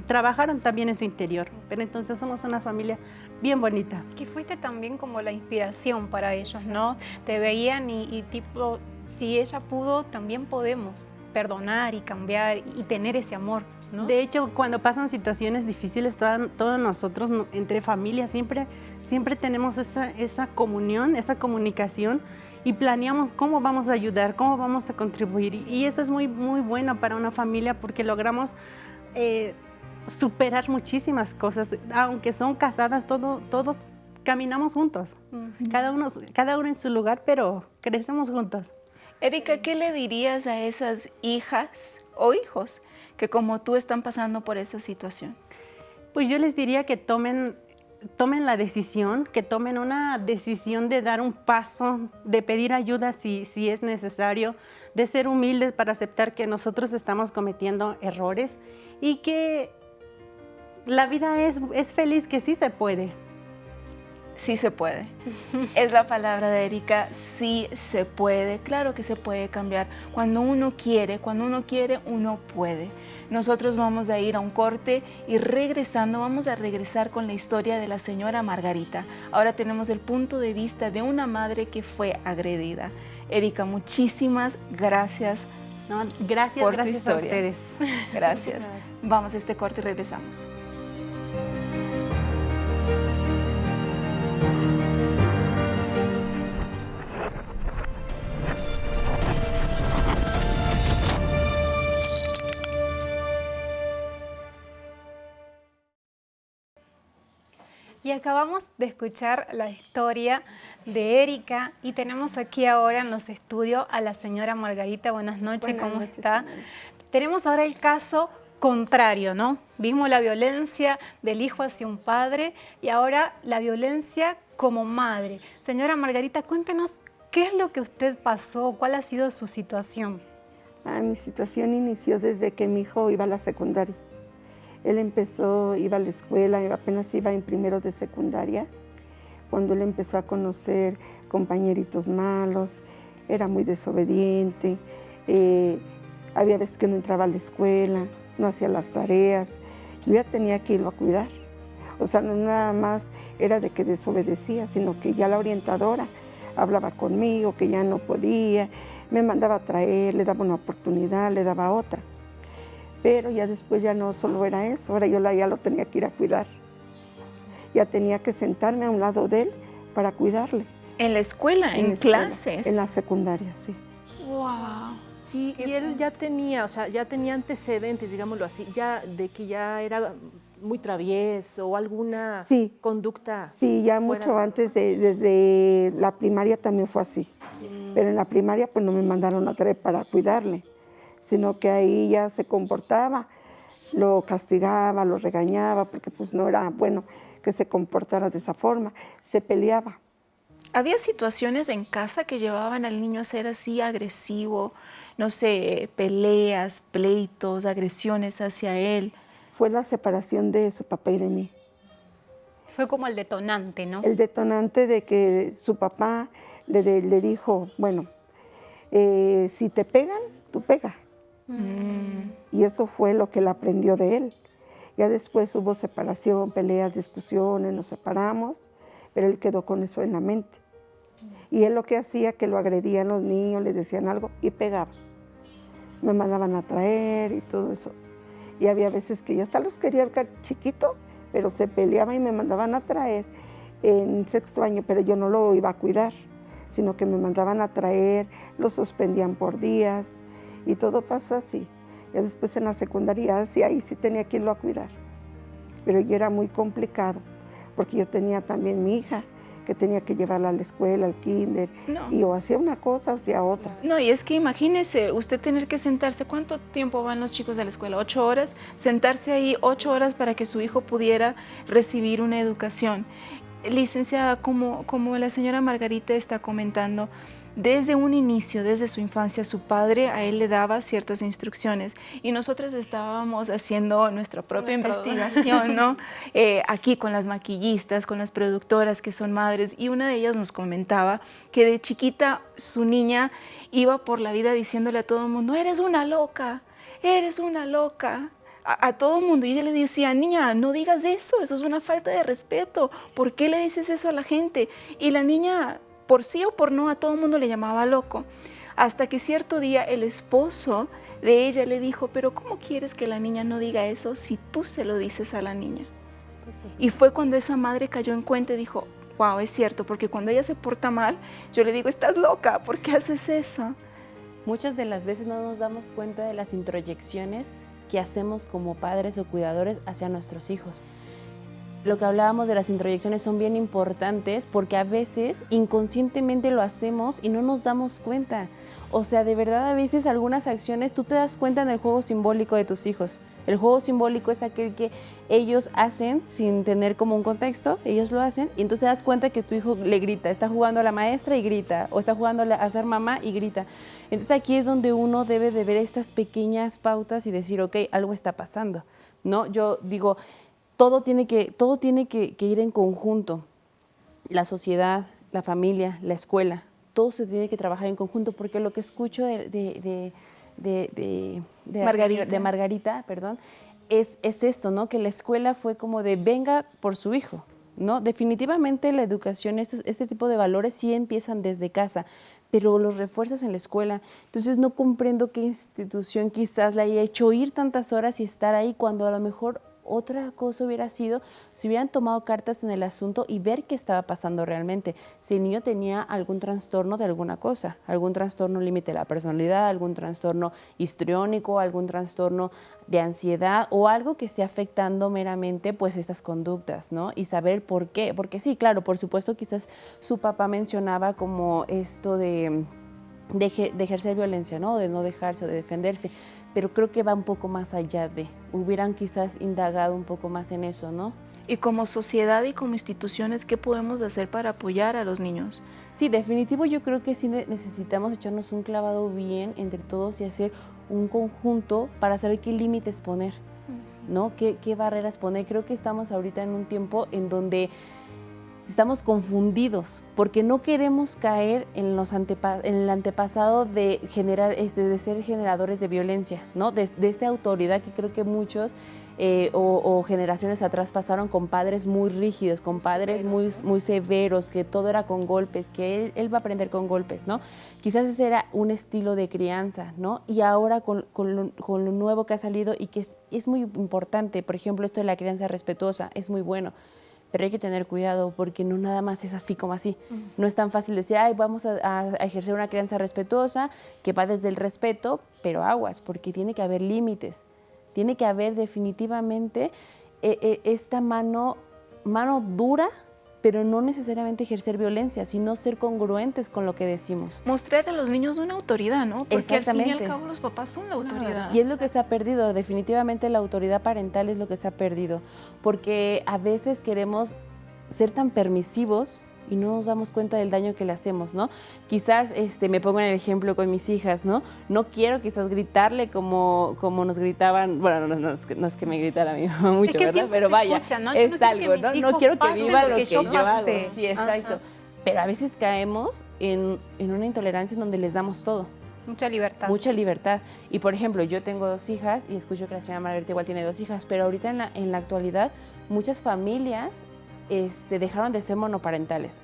Trabajaron también en su interior, pero entonces somos una familia bien bonita. Que fuiste también como la inspiración para ellos, ¿no? Te veían y tipo, si ella pudo, también podemos perdonar y cambiar y tener ese amor, ¿no? De hecho, cuando pasan situaciones difíciles, todos nosotros, entre familias, siempre tenemos esa comunión, esa comunicación, y planeamos cómo vamos a ayudar, cómo vamos a contribuir. Y eso es muy, muy bueno para una familia, porque logramos superar muchísimas cosas. Aunque son casadas, todos caminamos juntos. Cada uno en su lugar, pero crecemos juntos. Erika, ¿qué le dirías a esas hijas o hijos que como tú están pasando por esa situación? Pues yo les diría que tomen la decisión, que tomen una decisión de dar un paso, de pedir ayuda si es necesario, de ser humildes para aceptar que nosotros estamos cometiendo errores, y que la vida es feliz, que sí se puede. Sí se puede. Es la palabra de Erika, sí se puede. Claro que se puede cambiar. Cuando uno quiere, uno puede. Nosotros vamos a ir a un corte y regresando, vamos a regresar con la historia de la señora Margarita. Ahora tenemos el punto de vista de una madre que fue agredida. Erika, muchísimas gracias. ¿No? Gracias por tu a historia. ustedes. Gracias. Vamos a este corte y regresamos. Y acabamos de escuchar la historia de Erika y tenemos aquí ahora en los estudios a la señora Margarita. Buenas noches, ¿cómo está? Tenemos ahora el caso contrario, ¿no? Vimos la violencia del hijo hacia un padre y ahora la violencia como madre. Señora Margarita, cuéntenos qué es lo que usted pasó, cuál ha sido su situación. Mi situación inició desde que mi hijo iba a la secundaria. Él iba a la escuela, apenas iba en primero de secundaria, cuando él empezó a conocer compañeritos malos, era muy desobediente, había veces que no entraba a la escuela, no hacía las tareas, yo ya tenía que irlo a cuidar. O sea, no nada más era de que desobedecía, sino que ya la orientadora hablaba conmigo, que ya no podía, me mandaba a traer, le daba una oportunidad, le daba otra. Pero ya después ya no solo era eso, ahora yo ya lo tenía que ir a cuidar. ya tenía que sentarme a un lado de él para cuidarle. ¿En la escuela? ¿En la escuela, clases? En la secundaria, sí. ¡Wow! Y él ya tenía, o sea, ya tenía antecedentes, digámoslo así, ya de que ya era muy travieso o alguna conducta. Sí, ya mucho antes, desde la primaria también fue así. Pero en la primaria pues no me mandaron a traer para cuidarle, sino que ahí ya se comportaba, lo castigaba, lo regañaba, porque pues no era bueno que se comportara de esa forma, se peleaba. ¿Había situaciones en casa que llevaban al niño a ser así agresivo? No sé, peleas, pleitos, agresiones hacia él. Fue la separación de su papá y de mí. Fue como el detonante, ¿no? El detonante de que su papá le dijo, bueno, si te pegan, tú pega. Y eso fue lo que él aprendió de él. Ya después hubo separación, peleas, discusiones, nos separamos, pero él quedó con eso en la mente. Y él lo que hacía, que lo agredían los niños, le decían algo y pegaba. Me mandaban a traer y todo eso. Y había veces que yo hasta los quería ahorcar chiquito, pero se peleaba y me mandaban a traer en 6º año, pero yo no lo iba a cuidar, sino que me mandaban a traer, lo suspendían por días y todo pasó así. Ya después en la secundaria, sí, ahí sí tenía que irlo a cuidar. Pero ya era muy complicado, porque yo tenía también mi hija, que tenía que llevarla a la escuela, al kinder, y o hacía una cosa o hacía otra. No, y es que imagínese usted tener que sentarse, ¿cuánto tiempo van los chicos a la escuela? 8 horas, sentarse ahí 8 horas para que su hijo pudiera recibir una educación. Licenciada, como la señora Margarita está comentando, desde un inicio, desde su infancia, su padre a él le daba ciertas instrucciones y nosotros estábamos haciendo nuestra propia investigación, ¿no? Aquí con las maquillistas, con las productoras que son madres, y una de ellas nos comentaba que de chiquita su niña iba por la vida diciéndole a todo el mundo, eres una loca, eres una loca. A todo el mundo, y ella le decía, niña, no digas eso es una falta de respeto, ¿por qué le dices eso a la gente? Y la niña, por sí o por no, a todo el mundo le llamaba loco, hasta que cierto día el esposo de ella le dijo, pero ¿cómo quieres que la niña no diga eso si tú se lo dices a la niña? Y fue cuando esa madre cayó en cuenta y dijo, wow, es cierto, porque cuando ella se porta mal, yo le digo, estás loca, ¿por qué haces eso? Muchas de las veces no nos damos cuenta de las introyecciones que hacemos como padres o cuidadores hacia nuestros hijos. Lo que hablábamos de las introyecciones son bien importantes porque a veces inconscientemente lo hacemos y no nos damos cuenta. O sea, de verdad a veces algunas acciones tú te das cuenta en el juego simbólico de tus hijos. El juego simbólico es aquel que ellos hacen sin tener como un contexto, ellos lo hacen y entonces te das cuenta que tu hijo le grita, está jugando a la maestra y grita, o está jugando a ser mamá y grita. Entonces aquí es donde uno debe de ver estas pequeñas pautas y decir, ok, algo está pasando, ¿no? Yo digo, todo tiene que ir en conjunto. La sociedad, la familia, la escuela, todo se tiene que trabajar en conjunto porque lo que escucho de Margarita, perdón, es esto, ¿no? Que la escuela fue como de venga por su hijo, ¿no? Definitivamente la educación, este tipo de valores sí empiezan desde casa, pero los refuerzas en la escuela. Entonces no comprendo qué institución quizás la haya hecho ir tantas horas y estar ahí cuando a lo mejor otra cosa hubiera sido si hubieran tomado cartas en el asunto y ver qué estaba pasando realmente. Si el niño tenía algún trastorno de alguna cosa, algún trastorno límite de la personalidad, algún trastorno histriónico, algún trastorno de ansiedad o algo que esté afectando meramente pues estas conductas, ¿no? Y saber por qué. Porque sí, claro, por supuesto quizás su papá mencionaba como esto de ejercer violencia, ¿no? De no dejarse o de defenderse. Pero creo que va un poco más allá hubieran quizás indagado un poco más en eso, ¿no? Y como sociedad y como instituciones, ¿qué podemos hacer para apoyar a los niños? Sí, definitivo, yo creo que sí necesitamos echarnos un clavado bien entre todos y hacer un conjunto para saber qué límites poner, ¿no? ¿Qué barreras poner? Creo que estamos ahorita en un tiempo en donde estamos confundidos porque no queremos caer en el antepasado de ser generadores de violencia, ¿no? De esta autoridad que creo que muchos o generaciones atrás pasaron con padres muy rígidos, con padres muy severos, que todo era con golpes, que él va a aprender con golpes, ¿no? Quizás ese era un estilo de crianza, ¿no? Y ahora con lo nuevo que ha salido y que es muy importante, por ejemplo, esto de la crianza respetuosa, es muy bueno. pero hay que tener cuidado porque no nada más es así como así. No es tan fácil decir, ay, vamos a ejercer una crianza respetuosa que va desde el respeto, pero aguas, porque tiene que haber límites. Tiene que haber definitivamente esta mano dura, pero no necesariamente ejercer violencia, sino ser congruentes con lo que decimos. Mostrar a los niños una autoridad, ¿no? Porque Exactamente. al fin y al cabo los papás son la autoridad. Y es lo que se ha perdido, definitivamente la autoridad parental es lo que se ha perdido, porque a veces queremos ser tan permisivos y no nos damos cuenta del daño que le hacemos, ¿no? Quizás me pongo en el ejemplo con mis hijas, ¿no? No quiero quizás gritarle como nos gritaban, bueno, no es que me gritara a mi mamá mucho, Es que ¿verdad? siempre Pero se vaya, escucha, ¿no? Yo es no quiero algo, que ¿no? mis No hijos quiero que pasen viva lo lo que que yo yo pasé. hago. Sí, exacto. Ajá. Pero a veces caemos en una intolerancia en donde les damos todo. Mucha libertad. Mucha libertad. Y por ejemplo, yo tengo 2 hijas y escucho que la señora Margarita igual tiene 2 hijas, pero ahorita en la actualidad muchas familias dejaron de ser monoparentales.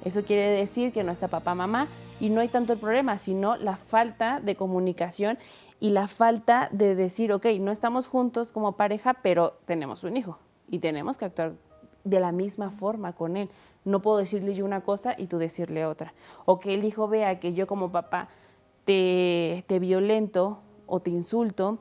Eso quiere decir que no está papá, mamá y no hay tanto el problema, sino la falta de comunicación y la falta de decir, ok, no estamos juntos como pareja, pero tenemos un hijo y tenemos que actuar de la misma forma con él. No puedo decirle yo una cosa y tú decirle otra. O que el hijo vea que yo como papá te violento o te insulto,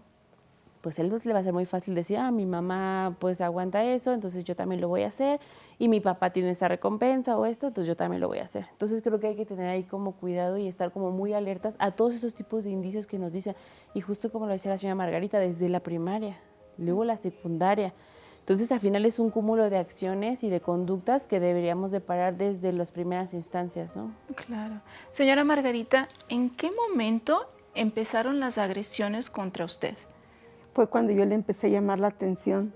pues él le va a ser muy fácil decir, mi mamá pues aguanta eso, entonces yo también lo voy a hacer, y mi papá tiene esa recompensa o esto, entonces yo también lo voy a hacer. Entonces creo que hay que tener ahí como cuidado y estar como muy alertas a todos esos tipos de indicios que nos dicen, y justo como lo decía la señora Margarita, desde la primaria, luego la secundaria. Entonces al final es un cúmulo de acciones y de conductas que deberíamos de parar desde las primeras instancias, ¿no? Claro. Señora Margarita, ¿en qué momento empezaron las agresiones contra usted? Fue cuando yo le empecé a llamar la atención,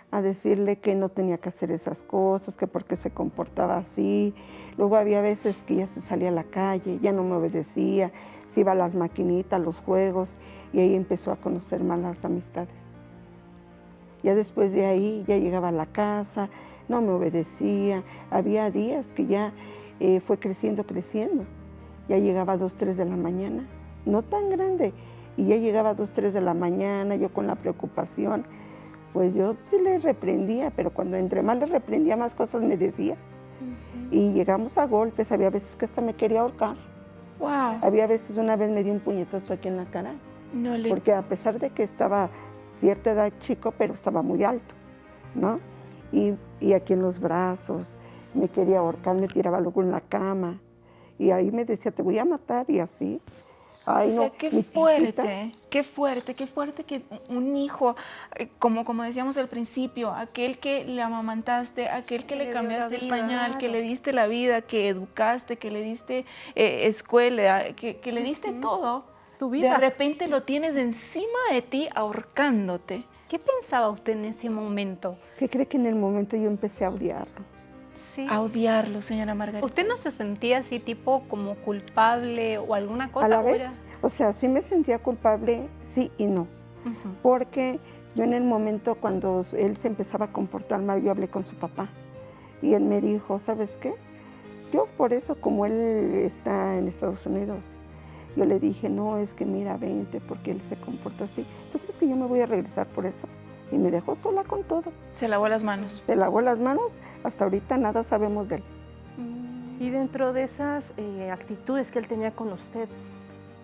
a decirle que no tenía que hacer esas cosas, que por qué se comportaba así. Luego había veces que ya se salía a la calle, ya no me obedecía, se iba a las maquinitas, a los juegos, y ahí empezó a conocer malas amistades. Ya después de ahí, ya llegaba a la casa, no me obedecía. Había días que ya fue creciendo. Ya llegaba a 2, 3 de la mañana, no tan grande, y ya llegaba a 2, 3 de la mañana, yo con la preocupación, pues yo sí le reprendía, pero cuando entre más le reprendía, más cosas me decía. Y llegamos a golpes, había veces que hasta me quería ahorcar. Wow. Había veces, una vez me dio un puñetazo aquí en la cara, porque a pesar de que estaba cierta edad chico, pero estaba muy alto, ¿no? Y aquí en los brazos, me quería ahorcar, me tiraba luego en la cama, y ahí me decía, te voy a matar, y así. Ay, O sea, no, qué mi fuerte, qué fuerte que un hijo, como decíamos al principio, aquel que le amamantaste, aquel que le dio cambiaste la el vida, pañal, claro. que le diste la vida, que educaste, que le diste escuela, que le diste todo, Tu vida. de repente lo tienes encima de ti ahorcándote. ¿Qué pensaba usted en ese momento? ¿Qué cree que en el momento yo empecé a odiarlo? Sí. A odiarlo, señora Margarita. ¿Usted no se sentía así tipo como culpable o alguna cosa? A la vez, Ahora? o sea, sí me sentía culpable, sí y no. Ujú. Porque yo en el momento cuando él se empezaba a comportar mal, yo hablé con su papá. Y él me dijo, ¿sabes qué? Yo por eso, como él está en Estados Unidos, yo le dije, no, es que mira, vente, porque él se comporta así. ¿Tú crees que yo me voy a regresar por eso? Y me dejó sola con todo. Se lavó las manos. Se lavó las manos, hasta ahorita nada sabemos de él. Y dentro de esas actitudes que él tenía con usted,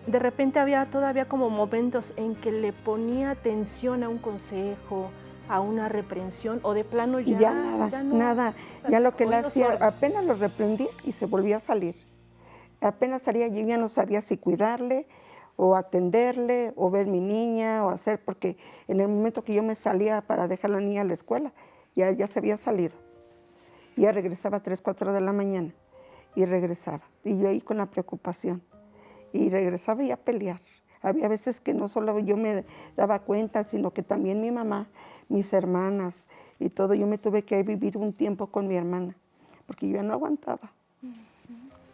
de repente había todavía como momentos en que le ponía atención a un consejo, a una reprensión, o de plano Y ya, ya nada, no. nada. Ya lo que él Oídos hacía, sordos. apenas lo reprendía y se volvía a salir. Apenas salía, yo ya no sabía si cuidarle o atenderle o ver mi niña o hacer, porque en el momento que yo me salía para dejar a la niña a la escuela, ya se había salido. Ya regresaba a 3, 4 de la mañana y regresaba. Y yo ahí con la preocupación. Y regresaba y a pelear. Había veces que no solo yo me daba cuenta, sino que también mi mamá, mis hermanas y todo. Yo me tuve que vivir un tiempo con mi hermana, porque yo ya no aguantaba.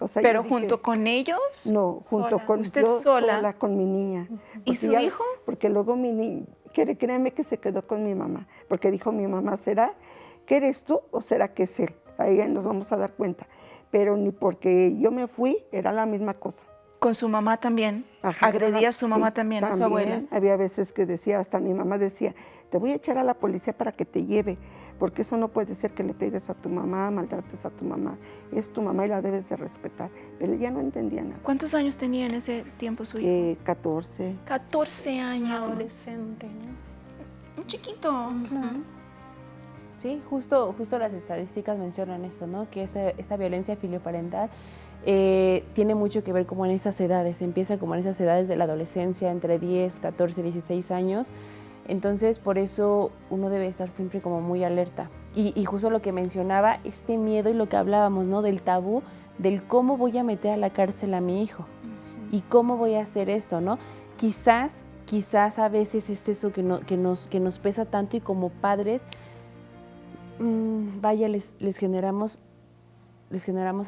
O sea, Pero yo dije, junto con ellos, no, junto Sola. con ¿Usted yo sola? con mi niña. ¿Y Porque su hijo? Porque luego mi niña, créeme que se quedó con mi mamá, porque dijo mi mamá, ¿será que eres tú o será que es él? Ahí nos vamos a dar cuenta. Pero ni porque yo me fui, era la misma cosa. con su mamá también. Ajá, Agredía a su mamá sí, también, a su abuela. Había veces que decía, hasta mi mamá decía, te voy a echar a la policía para que te lleve, porque eso no puede ser que le pegues a tu mamá, maltrates a tu mamá. Es tu mamá y la debes de respetar. Pero ella no entendía nada. ¿Cuántos años tenía en ese tiempo su hijo? 14. 14 Un años. adolescente, ¿no? Un chiquito. Sí, justo las estadísticas mencionan esto, ¿no? Que esta violencia filioparental tiene mucho que ver como en estas edades, empieza como en esas edades de la adolescencia, entre 10, 14, 16 años. Entonces, por eso uno debe estar siempre como muy alerta. Y justo lo que mencionaba, este miedo y lo que hablábamos, ¿no? Del tabú, del cómo voy a meter a la cárcel a mi hijo y cómo voy a hacer esto, ¿no? Quizás a veces es eso que nos pesa tanto y como padres, les generamos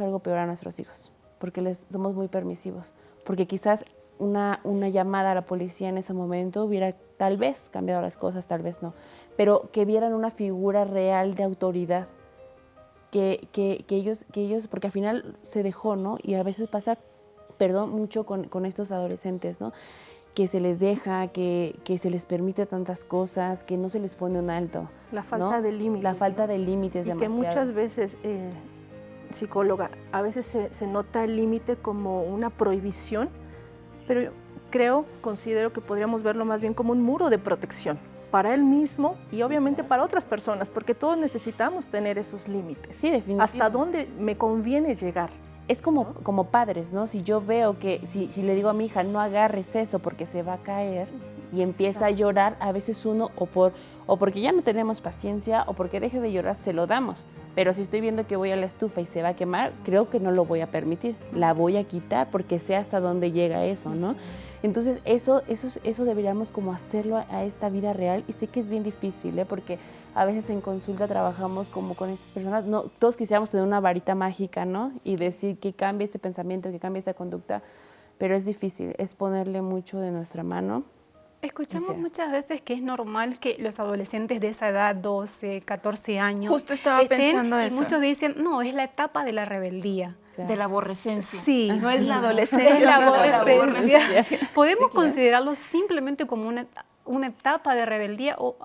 algo peor a nuestros hijos, porque somos muy permisivos, porque quizás una llamada a la policía en ese momento hubiera tal vez cambiado las cosas, tal vez no, pero que vieran una figura real de autoridad, que ellos, porque al final se dejó, ¿no? Y a veces pasa, mucho con estos adolescentes, ¿no? Que se les deja, que se les permite tantas cosas, que no se les pone un alto. La falta, ¿no?, de límites. La falta, ¿no?, de límites, y demasiado. Que muchas veces, psicóloga, a veces se nota el límite como una prohibición, pero considero que podríamos verlo más bien como un muro de protección para él mismo y obviamente para otras personas, porque todos necesitamos tener esos límites. Sí, definitivamente. ¿Hasta dónde me conviene llegar? Es como padres, ¿no? Si yo veo que, si le digo a mi hija, no agarres eso porque se va a caer y empieza a llorar, a veces uno o porque ya no tenemos paciencia o porque deje de llorar, se lo damos. Pero si estoy viendo que voy a la estufa y se va a quemar, creo que no lo voy a permitir. La voy a quitar porque sé hasta dónde llega eso, ¿no? Entonces, eso deberíamos como hacerlo a esta vida real, y sé que es bien difícil, porque a veces en consulta trabajamos como con estas personas, no, todos quisiéramos tener una varita mágica, ¿no? Y decir que cambie este pensamiento, que cambie esta conducta, pero es difícil, es ponerle mucho de nuestra mano. Escuchamos muchas veces que es normal que los adolescentes de esa edad, 12, 14 años, justo estaba pensando y eso. Muchos dicen, no, es la etapa de la rebeldía. De la aborrecencia. Sí. No es la adolescencia. Es la aborrecencia. ¿Podemos Sí, claro. considerarlo simplemente como una etapa de rebeldía o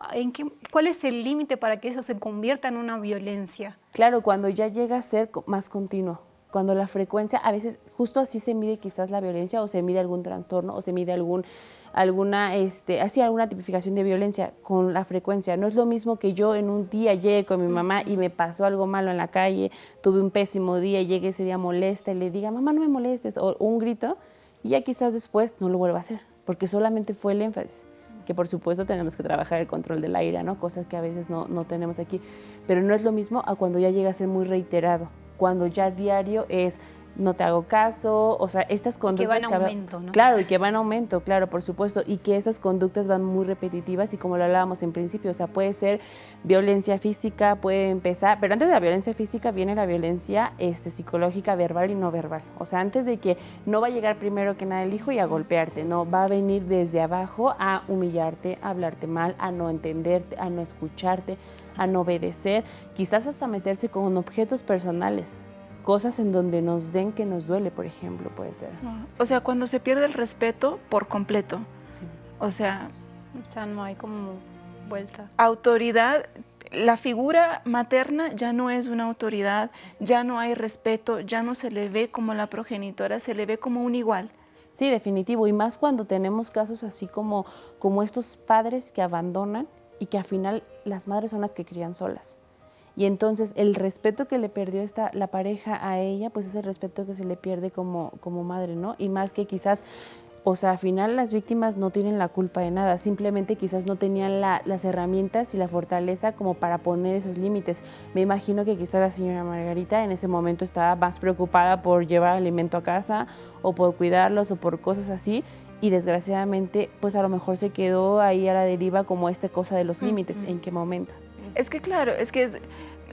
cuál es el límite para que eso se convierta en una violencia? Claro, cuando ya llega a ser más continuo, cuando la frecuencia, a veces justo así se mide quizás la violencia, o se mide algún trastorno, o se mide alguna tipificación de violencia con la frecuencia. No es lo mismo que yo en un día llegue con mi mamá y me pasó algo malo en la calle, tuve un pésimo día y llegue ese día molesta y le diga, mamá, no me molestes, o un grito, y ya quizás después no lo vuelva a hacer, porque solamente fue el énfasis. Que por supuesto tenemos que trabajar el control de la ira, ¿no? Cosas que a veces no tenemos aquí, pero no es lo mismo a cuando ya llega a ser muy reiterado, cuando ya diario es no te hago caso, o sea, estas conductas... Y que van en aumento, ¿no? Claro, y que van en aumento, claro, por supuesto, y que estas conductas van muy repetitivas y como lo hablábamos en principio, o sea, puede ser violencia física, puede empezar, pero antes de la violencia física viene la violencia psicológica, verbal y no verbal, o sea, antes de que no va a llegar primero que nada el hijo y a golpearte, no, va a venir desde abajo a humillarte, a hablarte mal, a no entenderte, a no escucharte, a no obedecer, quizás hasta meterse con objetos personales. Cosas en donde nos den que nos duele, por ejemplo, puede ser. O sea, cuando se pierde el respeto por completo. Sí. O sea, Ya no hay como vuelta. autoridad, la figura materna ya no es una autoridad, ya no hay respeto, ya no se le ve como la progenitora, se le ve como un igual. Sí, definitivo, y más cuando tenemos casos así como estos padres que abandonan y que al final las madres son las que crían solas. Y entonces el respeto que le perdió la pareja a ella, pues es el respeto que se le pierde como madre, ¿no? Y más que quizás, o sea, al final las víctimas no tienen la culpa de nada, simplemente quizás no tenían las herramientas y la fortaleza como para poner esos límites. Me imagino que quizás la señora Margarita en ese momento estaba más preocupada por llevar alimento a casa o por cuidarlos o por cosas así, y desgraciadamente pues a lo mejor se quedó ahí a la deriva como esta cosa de los límites. ¿En qué momento? Es que claro,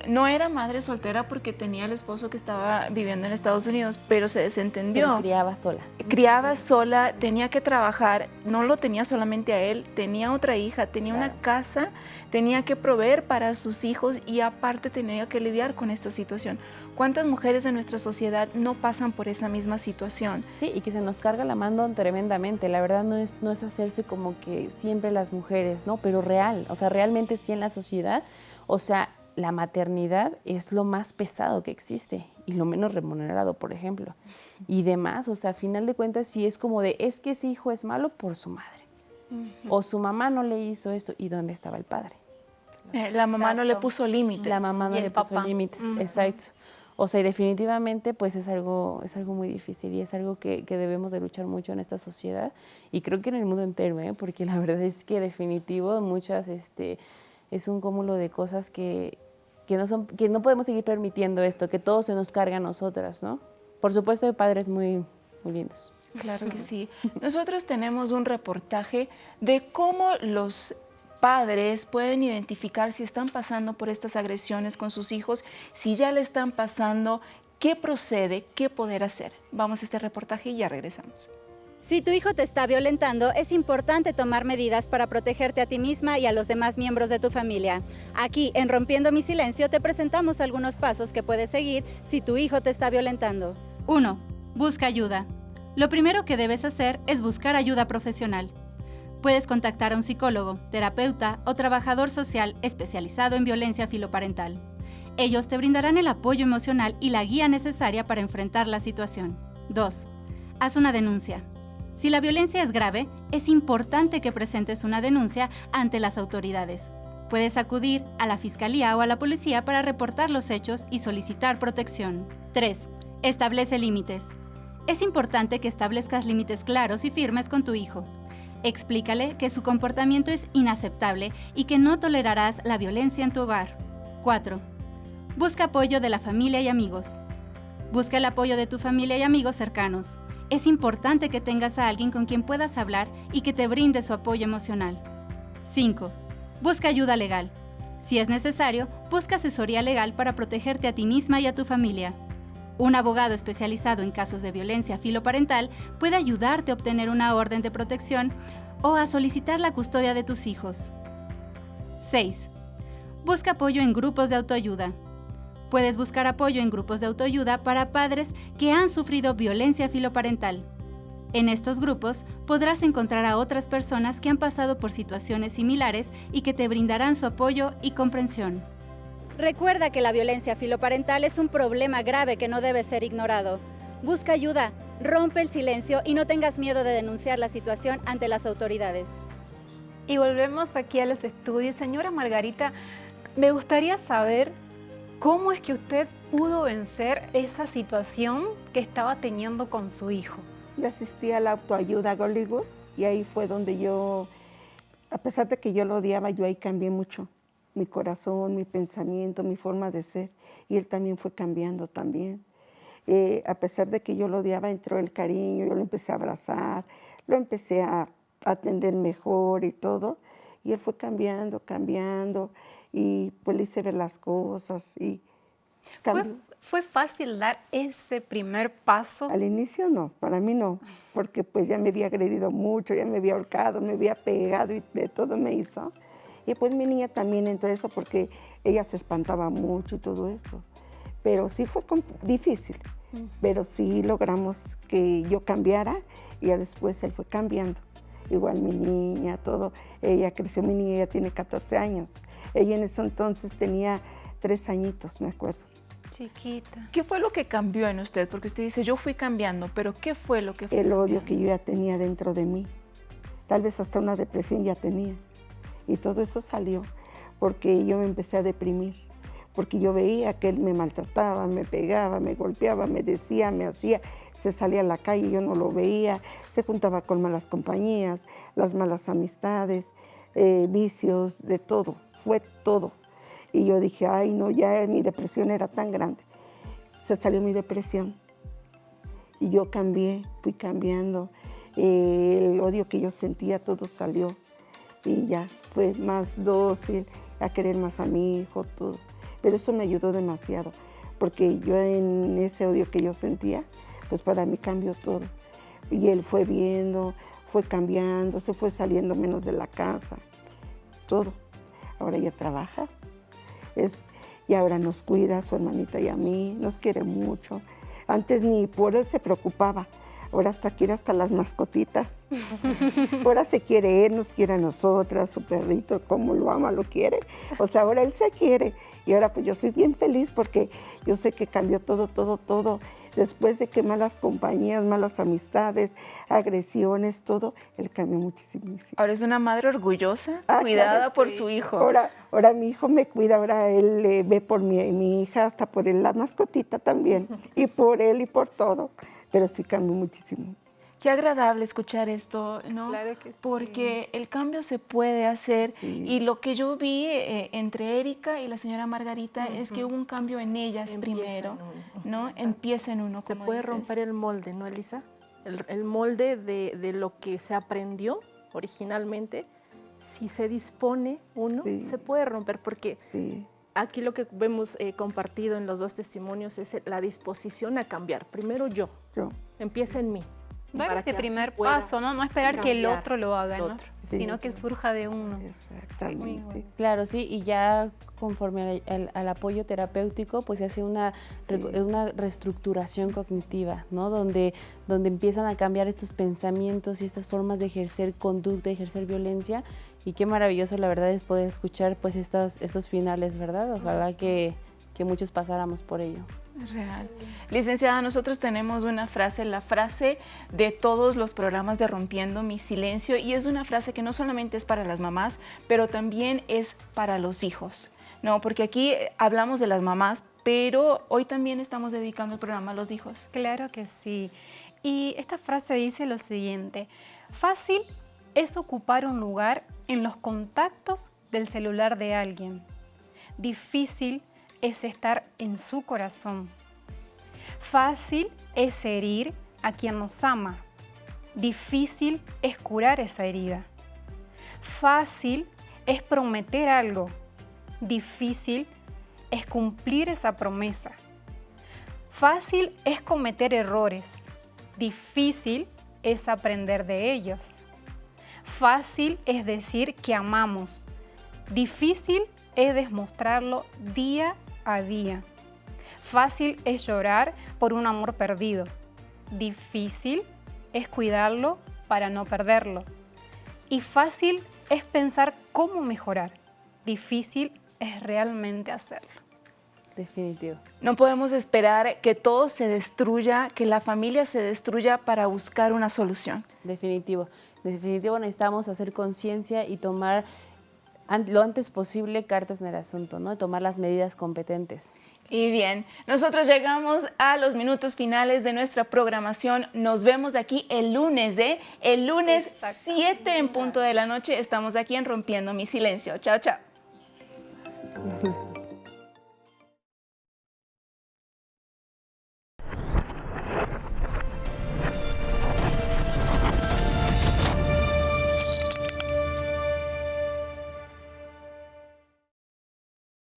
no era madre soltera porque tenía el esposo que estaba viviendo en Estados Unidos, pero se desentendió. Pero criaba sola. Criaba sola, tenía que trabajar, no lo tenía solamente a él, tenía otra hija, tenía una casa, tenía que proveer para sus hijos y aparte tenía que lidiar con esta situación. ¿Cuántas mujeres en nuestra sociedad no pasan por esa misma situación? Sí, y que se nos carga la mano tremendamente. La verdad no es hacerse como que siempre las mujeres, ¿no? Pero real, o sea, realmente sí en la sociedad, o sea, la maternidad es lo más pesado que existe y lo menos remunerado, por ejemplo. Y demás, o sea, a final de cuentas, sí es como de, es que ese hijo es malo por su madre. O su mamá no le hizo esto, ¿y dónde estaba el padre? La mamá no le puso límites. La mamá no Y el le puso papá. límites, exacto. O sea, y definitivamente pues es algo muy difícil y es algo que debemos de luchar mucho en esta sociedad y creo que en el mundo entero, porque la verdad es que definitivo muchas, es un cúmulo de cosas que no podemos seguir permitiendo esto, que todo se nos carga a nosotras, ¿no? Por supuesto hay padres muy, muy lindos. Claro que sí. Nosotros tenemos un reportaje de cómo los padres pueden identificar si están pasando por estas agresiones con sus hijos, si ya le están pasando, qué procede, qué poder hacer. Vamos a este reportaje y ya regresamos. Si tu hijo te está violentando, es importante tomar medidas para protegerte a ti misma y a los demás miembros de tu familia. Aquí, en Rompiendo mi Silencio, te presentamos algunos pasos que puedes seguir si tu hijo te está violentando. 1. Busca ayuda. Lo primero que debes hacer es buscar ayuda profesional. Puedes contactar a un psicólogo, terapeuta o trabajador social especializado en violencia filoparental. Ellos te brindarán el apoyo emocional y la guía necesaria para enfrentar la situación. 2. Haz una denuncia. Si la violencia es grave, es importante que presentes una denuncia ante las autoridades. Puedes acudir a la fiscalía o a la policía para reportar los hechos y solicitar protección. 3. Establece límites. Es importante que establezcas límites claros y firmes con tu hijo. Explícale que su comportamiento es inaceptable y que no tolerarás la violencia en tu hogar. 4. Busca apoyo de la familia y amigos. Busca el apoyo de tu familia y amigos cercanos. Es importante que tengas a alguien con quien puedas hablar y que te brinde su apoyo emocional. 5. Busca ayuda legal. Si es necesario, busca asesoría legal para protegerte a ti misma y a tu familia. Un abogado especializado en casos de violencia filoparental puede ayudarte a obtener una orden de protección o a solicitar la custodia de tus hijos. 6. Busca apoyo en grupos de autoayuda. Puedes buscar apoyo en grupos de autoayuda para padres que han sufrido violencia filoparental. En estos grupos podrás encontrar a otras personas que han pasado por situaciones similares y que te brindarán su apoyo y comprensión. Recuerda que la violencia filoparental es un problema grave que no debe ser ignorado. Busca ayuda, rompe el silencio y no tengas miedo de denunciar la situación ante las autoridades. Y volvemos aquí a los estudios. Señora Margarita, me gustaría saber cómo es que usted pudo vencer esa situación que estaba teniendo con su hijo. Yo asistí a la autoayuda Gollywood y ahí fue donde yo, a pesar de que yo lo odiaba, yo ahí cambié mucho. Mi corazón, mi pensamiento, mi forma de ser. Y él también fue cambiando también. A pesar de que yo lo odiaba, entró el cariño, yo lo empecé a abrazar, lo empecé a atender mejor y todo. Y él fue cambiando, y pues le hice ver las cosas y cambió. ¿Fue fácil dar ese primer paso? Al inicio no, para mí no, porque pues ya me había agredido mucho, ya me había ahorcado, me había pegado y de todo me hizo. Y pues mi niña también entró eso porque ella se espantaba mucho y todo eso. Pero sí fue difícil, pero sí logramos que yo cambiara y ya después él fue cambiando. Igual mi niña, todo. Ella creció, mi niña ya tiene 14 años. Ella en ese entonces tenía 3 añitos, me acuerdo. Chiquita. ¿Qué fue lo que cambió en usted? Porque usted dice, yo fui cambiando, pero ¿qué fue lo que fue El odio cambiando? que yo ya tenía dentro de mí. Tal vez hasta una depresión ya tenía. Y todo eso salió porque yo me empecé a deprimir, porque yo veía que él me maltrataba, me pegaba, me golpeaba, me decía, me hacía, se salía a la calle, yo no lo veía, se juntaba con malas compañías, las malas amistades, vicios, de todo, fue todo. Y yo dije, ay no, ya mi depresión era tan grande. Se salió mi depresión y yo cambié, fui cambiando. El odio que yo sentía, todo salió. Y ya fue más dócil, a querer más a mi hijo, todo. Pero eso me ayudó demasiado, porque yo en ese odio que yo sentía, pues para mí cambió todo. Y él fue viendo, fue cambiando, se fue saliendo menos de la casa, todo. Ahora ella trabaja, y ahora nos cuida a su hermanita y a mí, nos quiere mucho. Antes ni por él se preocupaba, Ahora hasta quiere hasta las mascotitas. Ahora se quiere él, nos quiere a nosotras, su perrito, como lo ama, lo quiere. O sea, ahora él se quiere. Y ahora pues yo soy bien feliz porque yo sé que cambió todo, todo, todo. Después de que malas compañías, malas amistades, agresiones, todo, él cambió muchísimo. Ahora es una madre orgullosa, cuidada claro, por sí. su hijo. Ahora mi hijo me cuida, ahora él ve por mi hija, hasta por él, la mascotita también, y por él y por todo. Pero sí cambió muchísimo. Qué agradable escuchar esto, ¿no? Claro que sí. Porque el cambio se puede hacer Sí. y lo que yo vi entre Erika y la señora Margarita es que hubo un cambio en ellas primero, ¿no? Empieza en uno, Se como puede dices. romper el molde, ¿no, Elisa? El molde de lo que se aprendió originalmente. Si se dispone uno, Sí. se puede romper, porque Sí. aquí lo que vemos compartido en los dos testimonios es la disposición a cambiar. Primero yo, empieza en mí. Dar para este que así primer pueda paso, ¿no? No esperar que el cambiar otro lo haga, el ¿no? otro. Sí. Sino que surja de uno. Exactamente. Claro, sí, y ya conforme al apoyo terapéutico, pues se hace una reestructuración cognitiva, ¿no? Donde empiezan a cambiar estos pensamientos y estas formas de ejercer conducta, de ejercer violencia. Y qué maravilloso, la verdad, es poder escuchar pues estos finales, ¿verdad? Ojalá que muchos pasáramos por ello. Real. Licenciada, nosotros tenemos una frase, la frase de todos los programas de Rompiendo mi Silencio, y es una frase que no solamente es para las mamás, pero también es para los hijos, ¿no? Porque aquí hablamos de las mamás, pero hoy también estamos dedicando el programa a los hijos. Claro que sí. Y esta frase dice lo siguiente: fácil es ocupar un lugar en los contactos del celular de alguien. Difícil es estar en su corazón. Fácil es herir a quien nos ama. Difícil es curar esa herida. Fácil es prometer algo. Difícil es cumplir esa promesa. Fácil es cometer errores. Difícil es aprender de ellos. Fácil es decir que amamos. Difícil es demostrarlo día a día. Fácil es llorar por un amor perdido. Difícil es cuidarlo para no perderlo. Y fácil es pensar cómo mejorar. Difícil es realmente hacerlo. Definitivo. No podemos esperar que todo se destruya, que la familia se destruya para buscar una solución. Definitivo. Definitivo, necesitamos hacer conciencia y tomar lo antes posible cartas en el asunto, ¿no? Tomar las medidas competentes. Y bien, nosotros llegamos a los minutos finales de nuestra programación. Nos vemos aquí el lunes, El lunes 7 en punto de la noche. Estamos aquí en Rompiendo mi Silencio. Chao, chao.